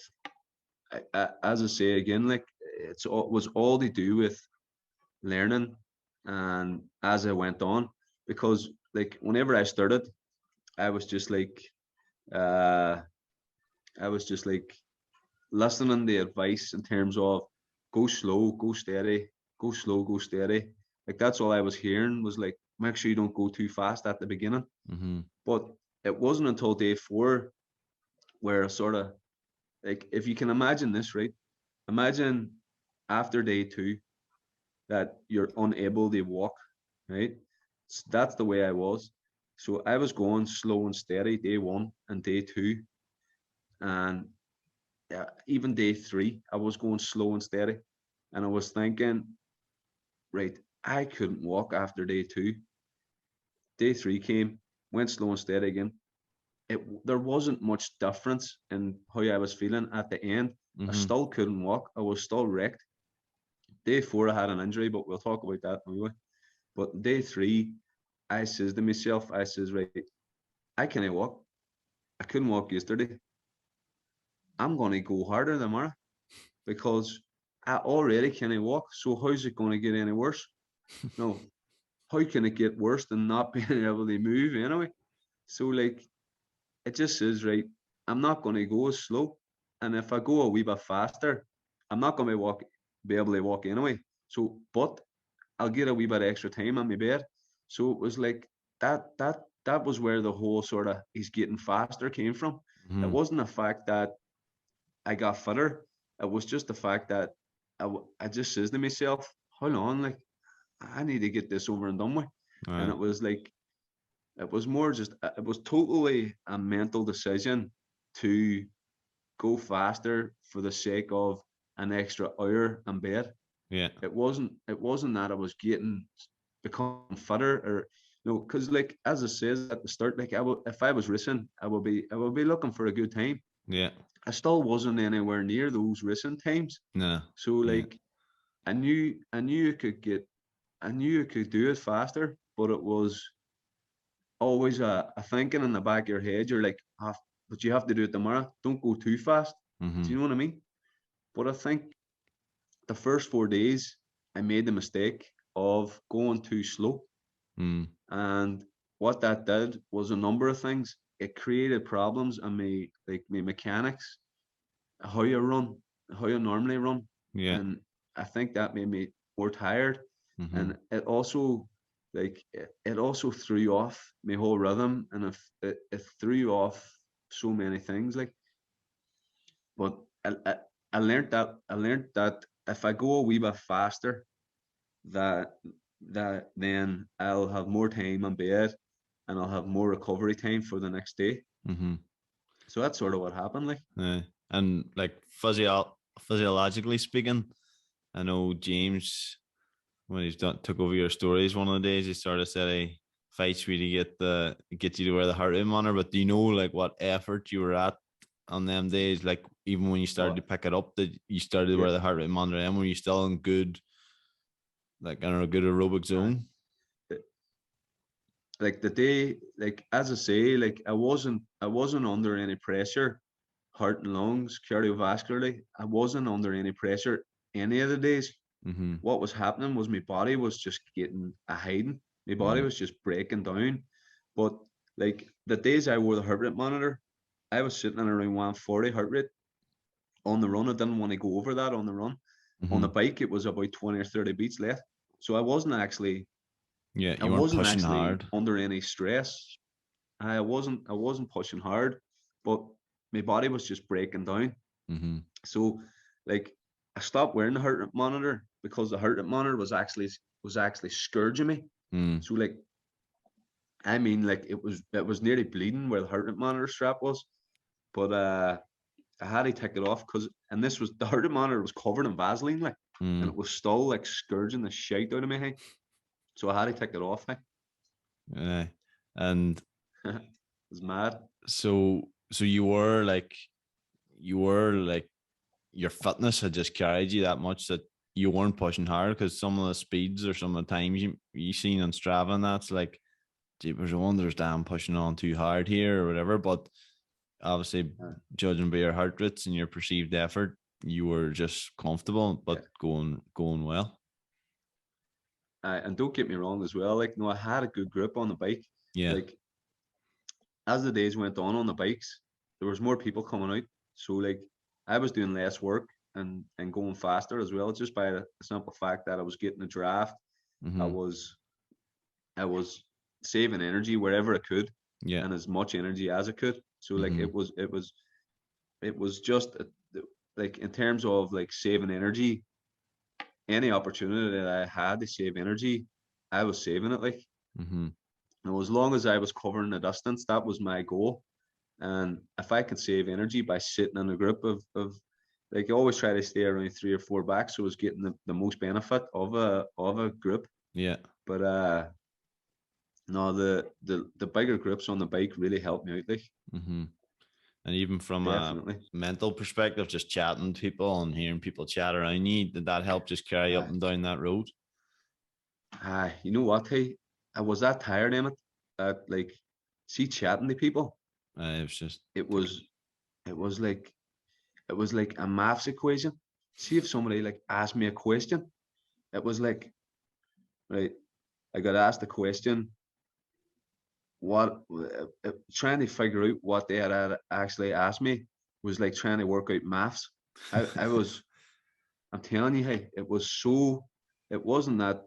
[SPEAKER 2] as I say again, like it was all to do with learning, and as I went on, because like whenever I started, I was just like, uh, I was just like listening to advice in terms of go slow, go steady, go slow, go steady. Like that's all I was hearing was like, make sure you don't go too fast at the beginning.
[SPEAKER 1] Mm-hmm.
[SPEAKER 2] But it wasn't until day 4 where I sort of like, if you can imagine this, right? Imagine after day 2 that you're unable to walk, right? So that's the way I was. So I was going slow and steady day 1 and day 2, and even day 3, I was going slow and steady, and I was thinking, right, I couldn't walk after day 2. Day 3 came, went slow and steady again. There wasn't much difference in how I was feeling at the end. I
[SPEAKER 1] Mm-hmm.
[SPEAKER 2] still couldn't walk. I was still wrecked. Day 4, I had an injury, but we'll talk about that anyway. But day 3, I says to myself, I says, right, I can't walk. I couldn't walk yesterday. I'm going to go harder tomorrow because I already can't walk. So how's it going to get any worse? No, how can it get worse than not being able to move anyway? So like it just says, right, I'm not going to go as slow, and if I go a wee bit faster, I'm not going to be able to walk anyway. So, but I'll get a wee bit extra time on my bed. So it was like that was where the whole sort of he's getting faster came from. It
[SPEAKER 1] Mm-hmm.
[SPEAKER 2] wasn't the fact that I got fitter. It was just the fact that I just says to myself, hold on, like I need to get this over and done with. And
[SPEAKER 1] Right.
[SPEAKER 2] it was like it was more just it was totally a mental decision to go faster for the sake of an extra hour in bed.
[SPEAKER 1] Yeah.
[SPEAKER 2] It wasn't that I was getting become fitter or no, because like as I says at the start, like I will if I was racing, I will be looking for a good time.
[SPEAKER 1] Yeah.
[SPEAKER 2] I still wasn't anywhere near those racing times.
[SPEAKER 1] No.
[SPEAKER 2] So
[SPEAKER 1] Yeah.
[SPEAKER 2] like I knew you could do it faster, but it was always a thinking in the back of your head. You're like, but you have to do it tomorrow. Don't go too fast. Do
[SPEAKER 1] Mm-hmm.
[SPEAKER 2] you know what I mean? But I think the first 4 days, I made the mistake of going too slow.
[SPEAKER 1] Mm.
[SPEAKER 2] And what that did was a number of things. It created problems in my mechanics, how you run, how you normally run.
[SPEAKER 1] Yeah.
[SPEAKER 2] And I think that made me more tired.
[SPEAKER 1] Mm-hmm.
[SPEAKER 2] And it also it also threw off my whole rhythm, and it threw off so many things. Like, but I learned that if I go a wee bit faster, that then I'll have more time in bed, and I'll have more recovery time for the next day.
[SPEAKER 1] Mm-hmm.
[SPEAKER 2] So that's sort of what happened. Like,
[SPEAKER 1] And like physiologically speaking, I know James, when took over your stories one of the days, he started saying fights really get you to wear the heart rate monitor. But do you know like what effort you were at on them days? Like even when you started to
[SPEAKER 2] oh
[SPEAKER 1] pick it up, that you started to
[SPEAKER 2] yeah,
[SPEAKER 1] wear the heart rate monitor, and were you still in good, like, I don't know, good aerobic
[SPEAKER 2] uh,
[SPEAKER 1] zone?
[SPEAKER 2] like the day, like as I say, like I wasn't under any pressure, heart and lungs, cardiovascularly. I wasn't under any pressure any of the days.
[SPEAKER 1] Mm-hmm.
[SPEAKER 2] What was happening was my body was just getting a hiding. My body
[SPEAKER 1] Mm-hmm.
[SPEAKER 2] was just breaking down. But like the days I wore the heart rate monitor, I was sitting at around 140 heart rate on the run. I didn't want to go over that on the run. On
[SPEAKER 1] Mm-hmm.
[SPEAKER 2] the bike, it was about 20 or 30 beats left. So
[SPEAKER 1] Yeah,
[SPEAKER 2] I
[SPEAKER 1] you weren't
[SPEAKER 2] wasn't
[SPEAKER 1] pushing
[SPEAKER 2] actually
[SPEAKER 1] hard.
[SPEAKER 2] under any stress. I wasn't pushing hard, but my body was just breaking down.
[SPEAKER 1] Mm-hmm.
[SPEAKER 2] So like I stopped wearing the heart rate monitor because the heart rate monitor was actually scourging me.
[SPEAKER 1] Mm.
[SPEAKER 2] So like I mean like it was nearly bleeding where the heart rate monitor strap was. But I had to take it off because and this was the heart rate monitor was covered in Vaseline like and
[SPEAKER 1] Mm.
[SPEAKER 2] it was still like scourging the shit out of me, hey. So I had to take it off, hey.
[SPEAKER 1] Yeah. And
[SPEAKER 2] It was mad.
[SPEAKER 1] so you were like your fitness had just carried you that much that you weren't pushing hard because some of the speeds or some of the times you seen on Strava and that's like jeepers, I wonder if I'm pushing on too hard here or whatever. But obviously,
[SPEAKER 2] Uh,
[SPEAKER 1] judging by your heart rates and your perceived effort, you were just comfortable,
[SPEAKER 2] yeah.
[SPEAKER 1] but going well.
[SPEAKER 2] And don't get me wrong as well. Like, no, I had a good grip on the bike.
[SPEAKER 1] Yeah.
[SPEAKER 2] Like, as the days went on the bikes, there was more people coming out. So, like, I was doing less work and going faster as well, just by the simple fact that I was getting a draft. I
[SPEAKER 1] Mm-hmm.
[SPEAKER 2] was I was saving energy wherever I could,
[SPEAKER 1] Yeah.
[SPEAKER 2] and as much energy as I could. So, like,
[SPEAKER 1] Mm-hmm.
[SPEAKER 2] it was just like in terms of like saving energy, any opportunity that I had to save energy, I was saving it. Like,
[SPEAKER 1] Mm-hmm.
[SPEAKER 2] as long as I was covering the distance, that was my goal. And if I could save energy by sitting in a group of like I always try to stay around 3 or 4 back, so I was getting the most benefit of a group.
[SPEAKER 1] Yeah.
[SPEAKER 2] But no, the bigger groups on the bike really helped me out, like
[SPEAKER 1] Mm-hmm. And even from a
[SPEAKER 2] definitely.
[SPEAKER 1] mental perspective, just chatting to people and hearing people chat around you, did that help just carry up
[SPEAKER 2] Uh,
[SPEAKER 1] and down that road?
[SPEAKER 2] you know what? Hey, I was that tired, Emmett, that like see chatting to people.
[SPEAKER 1] It was just,
[SPEAKER 2] It was it was like it was like a maths equation. See if somebody like asked me a question, it was like right. I got asked a question. What trying to figure out what they had actually asked me was like trying to work out maths. I was I'm telling you, hey, it was so it wasn't that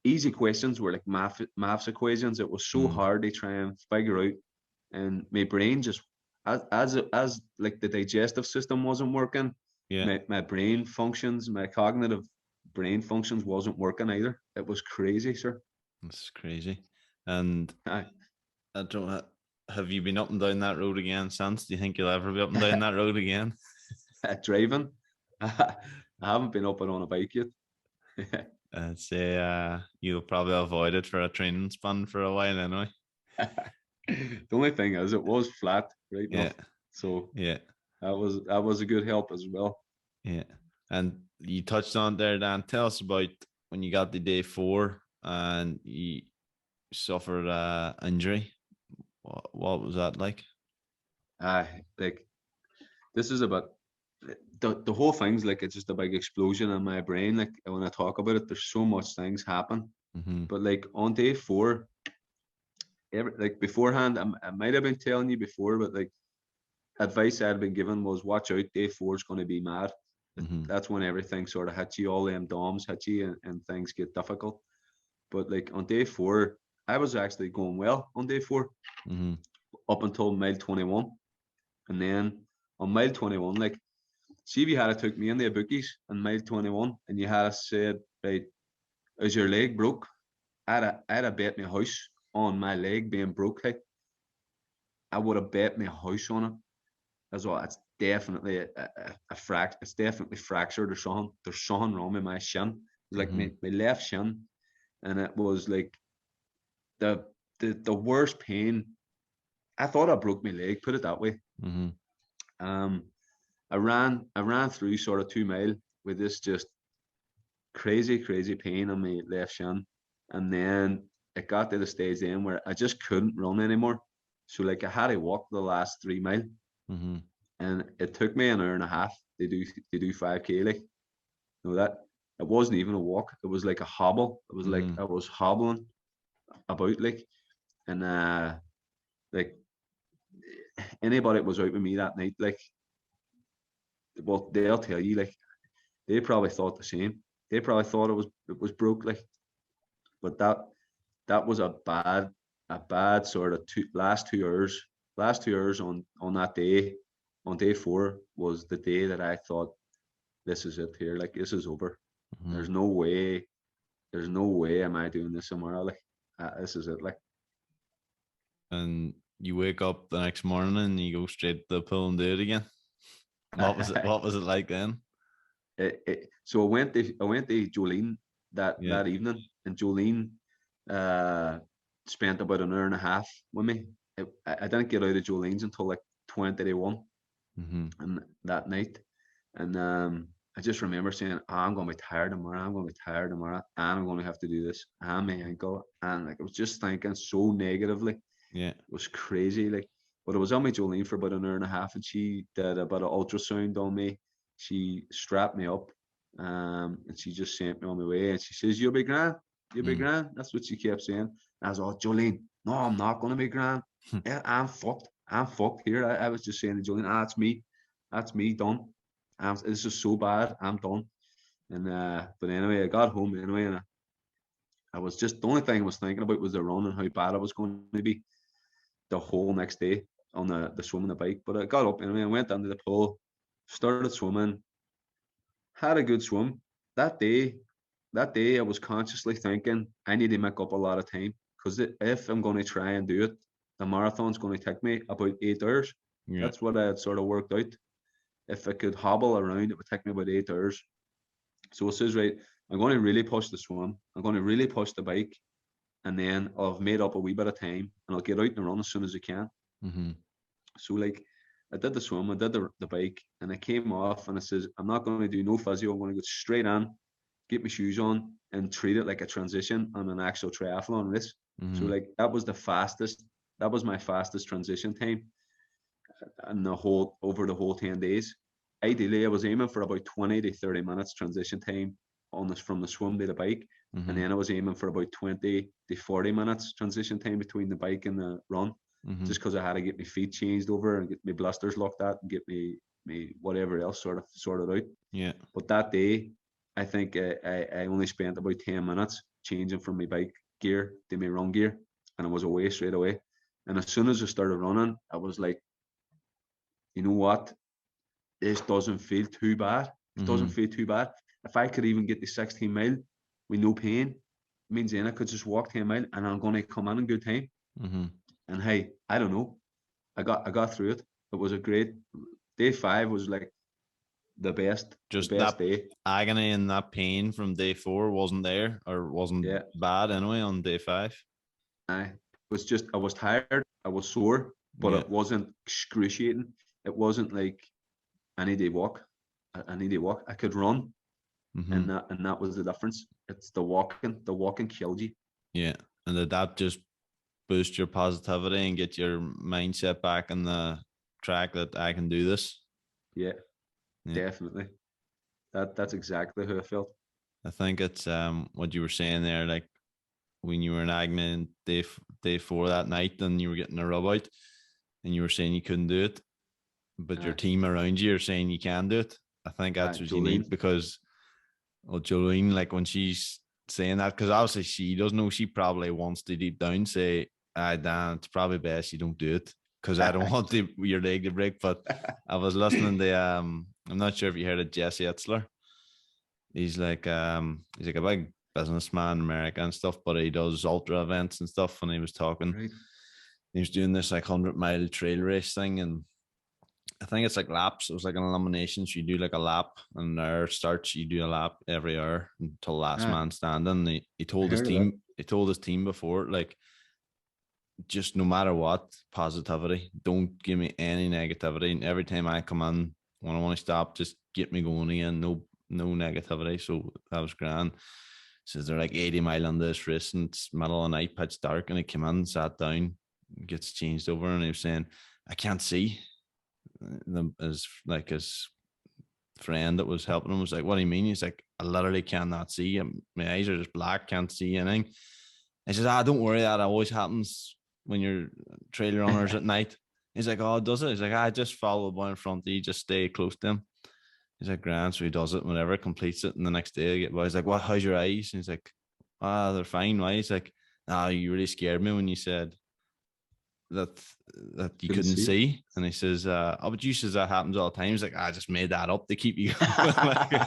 [SPEAKER 2] easy questions were like maths equations. It was so
[SPEAKER 1] mm,
[SPEAKER 2] hard to try and figure out, and my brain just as like the digestive system wasn't working,
[SPEAKER 1] yeah,
[SPEAKER 2] my brain functions, my cognitive brain functions wasn't working either. It was crazy, sir.
[SPEAKER 1] this is crazy. And
[SPEAKER 2] I,
[SPEAKER 1] I don't have you been up and down that road again since? Do you think you'll ever be up and down that road again?
[SPEAKER 2] driving, I haven't been up and on a bike yet.
[SPEAKER 1] I'd say you'll probably avoid it for a training span for a while anyway.
[SPEAKER 2] The only thing is, it was flat right
[SPEAKER 1] Yeah,
[SPEAKER 2] enough, so
[SPEAKER 1] yeah,
[SPEAKER 2] that was a good help as well.
[SPEAKER 1] yeah. And you touched on there, Dan. Tell us about when you got the day 4 and you suffered injury. What was that like?
[SPEAKER 2] Like this is about the whole thing's like it's just a big explosion in my brain. Like when I talk about it, there's so much things happen.
[SPEAKER 1] Mm-hmm.
[SPEAKER 2] But like on day 4, like beforehand, I might have been telling you before, but like advice I had been given was watch out, day 4 is going to be mad.
[SPEAKER 1] Mm-hmm.
[SPEAKER 2] That's when everything sort of hits you, all them DOMs hit you, and things get difficult. But like on day 4, I was actually going well on day 4
[SPEAKER 1] Mm-hmm.
[SPEAKER 2] up until mile 21. And then on mile 21, like, see if you had took me in the bookies in mile 21 and you had said, right, is your leg broke? I'd have bet my house on my leg being broke. Like, I would have bet my house on it as well. It's definitely it's definitely fractured or something. There's something wrong with my shin. It was like
[SPEAKER 1] Mm-hmm.
[SPEAKER 2] my left shin, and it was like the the worst pain. I thought I broke my leg, put it that way.
[SPEAKER 1] Mm-hmm.
[SPEAKER 2] Um, I ran through sort of 2 mile with this just crazy pain on my left shin, and then it got to the stage then where I just couldn't run anymore. So like I had to walk the last 3 miles, and it took me an hour and a half to do 5K. Like, you know, that it wasn't even a walk. It was like a hobble. It was like I was hobbling about, like, and like anybody that was out with me that night, like, well, they'll tell you, like, they probably thought the same. They probably thought it was broke, like, but that was a bad sort of last 2 hours. Last 2 hours on that day, on day 4, was the day that I thought, this is it here. Like, this is over. There's no way. There's no way am I doing this tomorrow. Like, this is it. Like,
[SPEAKER 1] and you wake up the next morning and you go straight to the pool and do it again. What was it? What was it like then?
[SPEAKER 2] So I went to Jolene that evening, and Jolene spent about an hour and a half with me. I didn't get out of Jolene's until like 20:01, and that night, and I just remember saying, I'm going to be tired tomorrow. I'm going to be tired tomorrow, and I'm going to have to do this. And my ankle, and like I was just thinking so negatively.
[SPEAKER 1] Yeah,
[SPEAKER 2] it was crazy. Like, but I was on my Jolene for about an hour and a half, and she did about an ultrasound on me. She strapped me up, and she just sent me on my way. And she says, "You'll be grand. You'll be grand." That's what she kept saying. And I was all, Jolene, no, I'm not going to be grand. Yeah, I'm fucked. I'm fucked here. I was just saying to Jolene, that's me. That's me done. This is so bad. I'm done. And but anyway, I got home anyway, and I was just, the only thing I was thinking about was the run and how bad I was going to be the whole next day on the swim and the bike. But I got up anyway, I went down to the pool, started swimming, had a good swim. That day I was consciously thinking I need to make up a lot of time, because if I'm going to try and do it, the marathon's going to take me about 8 hours. That's what I had sort of worked out. If I could hobble around, it would take me about 8 hours. So it says, right, I'm going to really push the swim, I'm going to really push the bike, and then I've made up a wee bit of time, and I'll get out and run as soon as I can. So like, I did the swim, I did the bike, and I came off, and I says, I'm not going to do no physio. I'm going to go straight in, get my shoes on, and treat it like a transition on an actual triathlon race. So like, that was my fastest transition time, and over the whole 10 days. Ideally, I was aiming for about 20 to 30 minutes transition time from the swim to the bike, and then I was aiming for about 20 to 40 minutes transition time between the bike and the run, just because I had to get my feet changed over and get my blisters locked out and get me whatever else sort of sorted out.
[SPEAKER 1] Yeah.
[SPEAKER 2] But that day, I think I only spent about 10 minutes changing from my bike gear to my run gear, and I was away straight away. And as soon as I started running, I was like, you know what? This doesn't feel too bad. It doesn't feel too bad. If I could even get the 16 mile with no pain, it means then I could just walk 10 mile and I'm going to come in good time. And hey, I don't know. I got through it. It was a great day. 5 was like the best day.
[SPEAKER 1] Agony and that pain from day 4 wasn't there, or wasn't bad anyway on day 5.
[SPEAKER 2] I was tired. I was sore, but it wasn't excruciating. It wasn't like I need to walk. I could run, and that was the difference. It's the walking. The walking killed you.
[SPEAKER 1] Yeah, and that just boost your positivity and get your mindset back on the track that I can do this.
[SPEAKER 2] Yeah. Definitely. That's exactly how I felt.
[SPEAKER 1] I think it's what you were saying there, like when you were in Agni day 4 that night, and you were getting a rub out, and you were saying you couldn't do it, but your team around you are saying you can do it. I think that's what Jolene. You need, because Jolene, like when she's saying that, because obviously she doesn't know, she probably wants to deep down say, Dan, it's probably best you don't do it, because I don't want your leg to break. But I was listening to I'm not sure if you heard of Jesse Itzler. He's like a big businessman in America and stuff, but he does ultra events and stuff. And he was talking, he was doing this like 100-mile trail race thing, and I think it's like laps. It was like an elimination. So you do like a lap, and hour starts, you do a lap every hour until last man standing. He told his team before, like, just no matter what, positivity. Don't give me any negativity. And every time I come in, when I want to stop, just get me going again. No negativity. So that was grand. Says they're like 80 mile on this race and it's middle of the night, pitch dark, and he came in, sat down, gets changed over, and he was saying, I can't see. His friend that was helping him was like, what do you mean? He's like, I literally cannot see. My eyes are just black, can't see anything. He says, don't worry, that always happens when you're trail runners at night. He's like, oh, does it? He's like, I just follow the boy in front of you, just stay close to him. He's like, grand, so he does it whenever, completes it, and the next day, he's like, what, how's your eyes? And he's like, they're fine. Why? He's like, you really scared me when you said that you couldn't see. And he says, but you says that happens all the time. He's like, I just made that up to keep you going.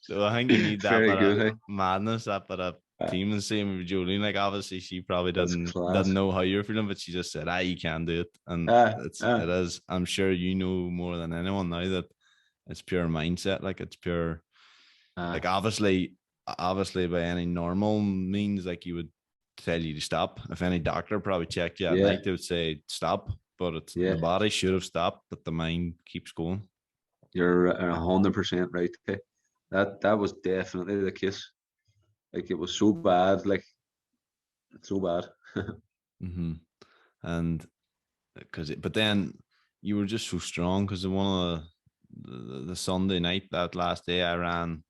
[SPEAKER 1] So I think you need that bit of madness, that bit of team. And same with Jolene. Like, obviously she probably didn't know how you're feeling, but she just said, you can do it. And it is, I'm sure you know more than anyone now that it's pure mindset. Like, it's pure, like, obviously by any normal means, like, you would tell you to stop. If any doctor probably checked you at night, they would say stop, but it's the body should have stopped, but the mind keeps going.
[SPEAKER 2] You're 100% right. That was definitely the case. Like, it was so bad, like, so bad.
[SPEAKER 1] And but then you were just so strong, because one of the Sunday night, that last day, I ran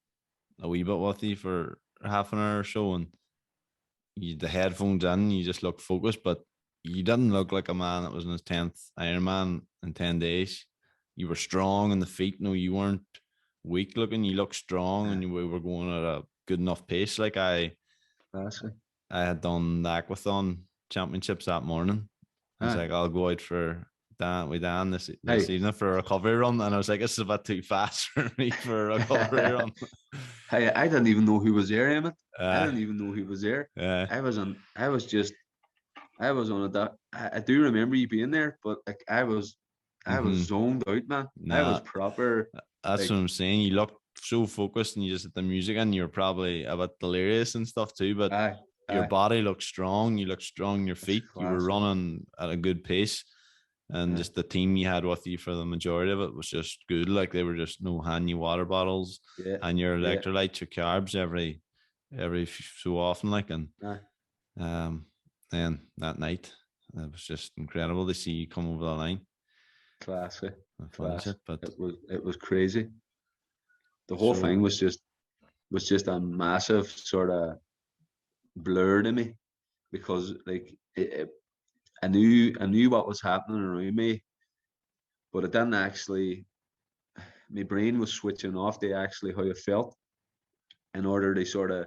[SPEAKER 1] a wee bit with you for half an hour or so, and the headphones in, you just look focused, but you didn't look like a man that was in his 10th Ironman in 10 days. You were strong in the feet. No, you weren't weak looking. You looked strong, and we were going at a good enough pace. Like, I had done the Aquathon championships that morning. I was like, I'll go out for Dan this evening for a recovery run, and I was like, this is a bit too fast for me for a recovery run.
[SPEAKER 2] Hey, I didn't even know who was there, Emmett. I didn't even know he was there. I was on I do remember you being there, but like, I was zoned out, man. I was proper.
[SPEAKER 1] That's what I'm saying. You looked so focused, and you just had the music, and you're probably a bit delirious and stuff too, but your body looked strong. You looked strong in your feet. You were running at a good pace. And just the team you had with you for the majority of it was just good. Like, they were just hand you water bottles and your electrolytes, your carbs every so often. Like, and then that night, it was just incredible to see you come over the line.
[SPEAKER 2] Classic. But it was crazy. The whole thing was just a massive sort of blur to me, because like I knew what was happening around me, but it didn't actually. My brain was switching off to actually how I felt, in order to sort of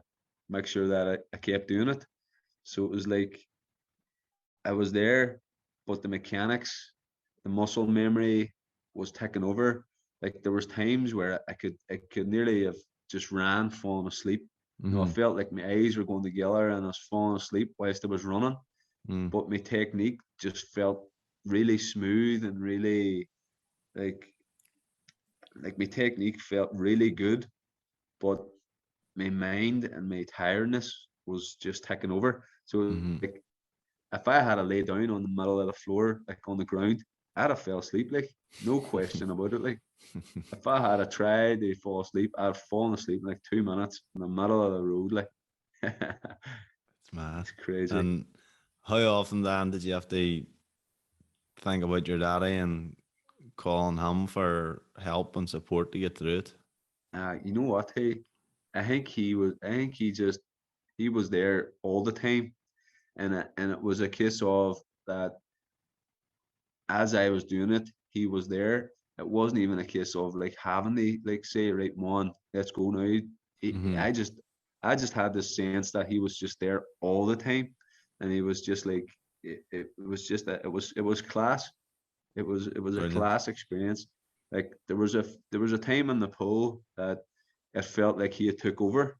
[SPEAKER 2] make sure that I kept doing it. So it was like I was there, but the mechanics, the muscle memory was taking over. Like, there was times where I could nearly have just fallen asleep. You know, I felt like my eyes were going together and I was falling asleep whilst I was running. But my technique just felt really smooth and really like my technique felt really good, but my mind and my tiredness was just taking over. So like, if I had to lay down on the middle of the floor, like on the ground, I'd have fell asleep, like, no question about it. Like, if I had tried to fall asleep, I'd have fallen asleep in like 2 minutes in the middle of the road. Like,
[SPEAKER 1] it's mad.
[SPEAKER 2] It's crazy.
[SPEAKER 1] And how often, Dan, did you have to think about your daddy and calling him for help and support to get through it?
[SPEAKER 2] You know what? I think he was there all the time, and it was a case of that. As I was doing it, he was there. It wasn't even a case of like having to like say, right, man, let's go now. I just had this sense that he was just there all the time, and he was just like it was class. It was
[SPEAKER 1] Brilliant.
[SPEAKER 2] a class experience. Like, there was a time in the pool that it felt like he had took over,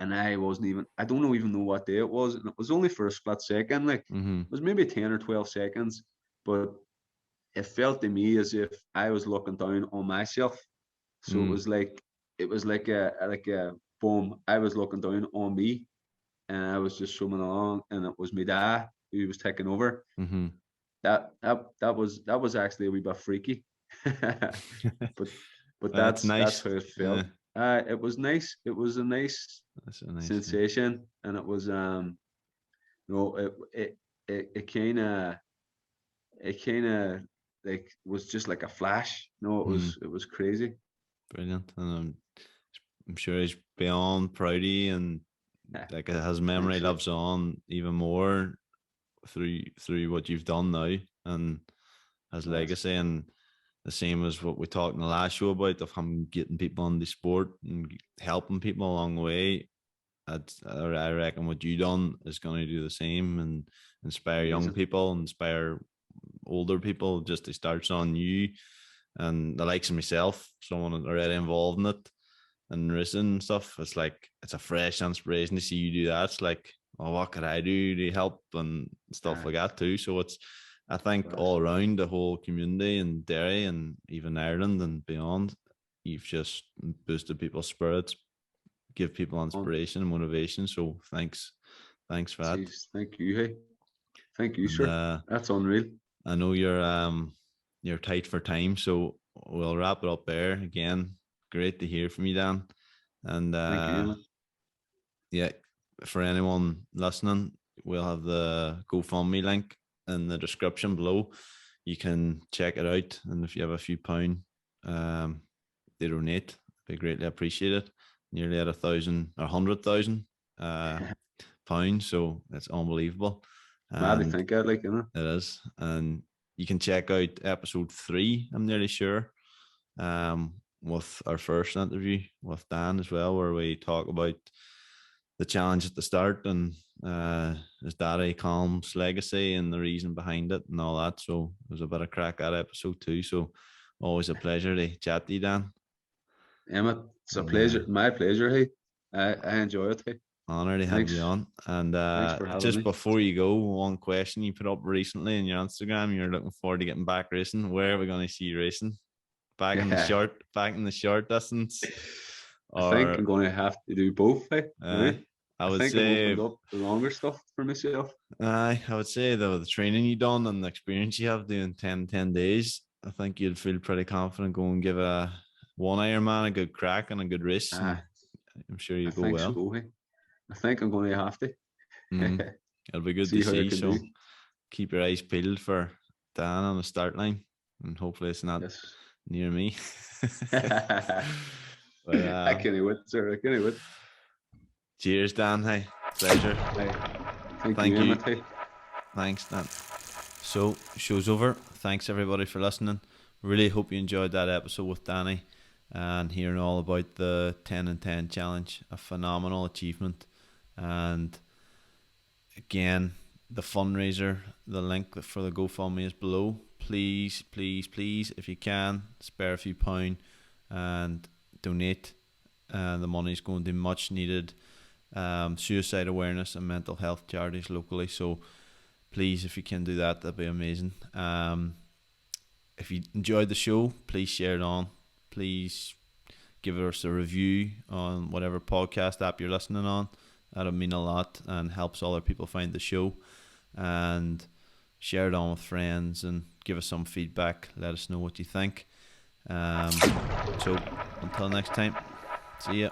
[SPEAKER 2] and I don't even know what day it was, and it was only for a split second. Like, it was maybe 10 or 12 seconds, but it felt to me as if I was looking down on myself. So it was like a boom. I was looking down on me, and I was just swimming along, and it was my dad who was taking over. That was actually a wee bit freaky, but that's
[SPEAKER 1] nice.
[SPEAKER 2] That's how it felt. It was nice. It was a nice
[SPEAKER 1] That's a nice thing.
[SPEAKER 2] sensation, and it was no, it kind of like was just like a flash. No, it was crazy.
[SPEAKER 1] Brilliant. And I'm sure he's beyond proud of you, and
[SPEAKER 2] Yeah,
[SPEAKER 1] like his memory
[SPEAKER 2] thanks.
[SPEAKER 1] lives on even more through what you've done now and his
[SPEAKER 2] Yes,
[SPEAKER 1] legacy. And the same as what we talked in the last show about of him getting people on the sport and helping people along the way. I reckon what you done is going to do the same and inspire young
[SPEAKER 2] amazing.
[SPEAKER 1] people, inspire older people just to start on you and the likes of myself, someone already involved in it and racing and stuff. It's like it's a fresh inspiration to see you do that. It's like, oh, what could I do to help and stuff like that too. So it's I think
[SPEAKER 2] Yes.
[SPEAKER 1] all around the whole community in Derry and even Ireland and beyond, you've just boosted people's spirits, give people
[SPEAKER 2] On,
[SPEAKER 1] inspiration and motivation. So thanks for that.
[SPEAKER 2] jeez, thank you. Hey, thank you,
[SPEAKER 1] And
[SPEAKER 2] sir. That's unreal.
[SPEAKER 1] I know you're tight for time, so we'll wrap it up there. Again, great to hear from you, Dan. And
[SPEAKER 2] Thank you, man.
[SPEAKER 1] yeah, for anyone listening, we'll have the GoFundMe link in the description below. You can check it out, and if you have a few pound, they donate. They greatly appreciate it. Nearly at 1,000 or 100,000 pounds, so it's unbelievable.
[SPEAKER 2] Mad to
[SPEAKER 1] And
[SPEAKER 2] think out, like, you know.
[SPEAKER 1] it is, and you can check out episode 3. I'm nearly sure, with our first interview with Dan as well, where we talk about the challenge at the start and his daddy Colm's legacy and the reason behind it and all that. So there's a bit of crack at episode 2. So always a pleasure to chat to you, Dan.
[SPEAKER 2] Emmett, it's a
[SPEAKER 1] And
[SPEAKER 2] pleasure. My pleasure. Hey, I enjoy it. Hey,
[SPEAKER 1] honor to have you
[SPEAKER 2] thanks.
[SPEAKER 1] on. And
[SPEAKER 2] Thanks for having
[SPEAKER 1] just
[SPEAKER 2] me.
[SPEAKER 1] before you go, one question you put up recently in your Instagram, you're looking forward to getting back racing. Where are we going to see you racing? Back in the short distance,
[SPEAKER 2] I think
[SPEAKER 1] or
[SPEAKER 2] I'm going to have to do both. Hey,
[SPEAKER 1] uh,
[SPEAKER 2] now.
[SPEAKER 1] I
[SPEAKER 2] I
[SPEAKER 1] would
[SPEAKER 2] think I've
[SPEAKER 1] say,
[SPEAKER 2] opened up the longer stuff for myself.
[SPEAKER 1] I would say the training you done and the experience you have doing 10 days, I think you'd feel pretty confident going and give a one Ironman a good crack and a good race, and
[SPEAKER 2] Ah,
[SPEAKER 1] I'm sure
[SPEAKER 2] I
[SPEAKER 1] you go
[SPEAKER 2] think
[SPEAKER 1] well.
[SPEAKER 2] so. Hey, I think I'm going to have to
[SPEAKER 1] It'll be good to
[SPEAKER 2] see how I
[SPEAKER 1] see.
[SPEAKER 2] can
[SPEAKER 1] So
[SPEAKER 2] do.
[SPEAKER 1] keep your eyes peeled for Dan on the start line, and hopefully it's not
[SPEAKER 2] Yes.
[SPEAKER 1] near me. But
[SPEAKER 2] I can't wait, sir. I can't wait.
[SPEAKER 1] cheers, Dan. Hey, pleasure.
[SPEAKER 2] Hey, thank
[SPEAKER 1] Thank
[SPEAKER 2] you,
[SPEAKER 1] you.
[SPEAKER 2] Emmett. Hey.
[SPEAKER 1] Thanks, Dan. So, show's over. Thanks everybody for listening. Really hope you enjoyed that episode with Danny and hearing all about the 10 and 10 challenge. A phenomenal achievement. And again, the fundraiser, the link for the GoFundMe is below. Please, please, please, if you can, spare a few pound and donate. The money is going to much needed suicide awareness and mental health charities locally. So please, if you can do that, that'd be amazing. If you enjoyed the show, please share it on. Please give us a review on whatever podcast app you're listening on. That'll mean a lot and helps other people find the show. And share it on with friends and give us some feedback. Let us know what you think. So until next time, see ya.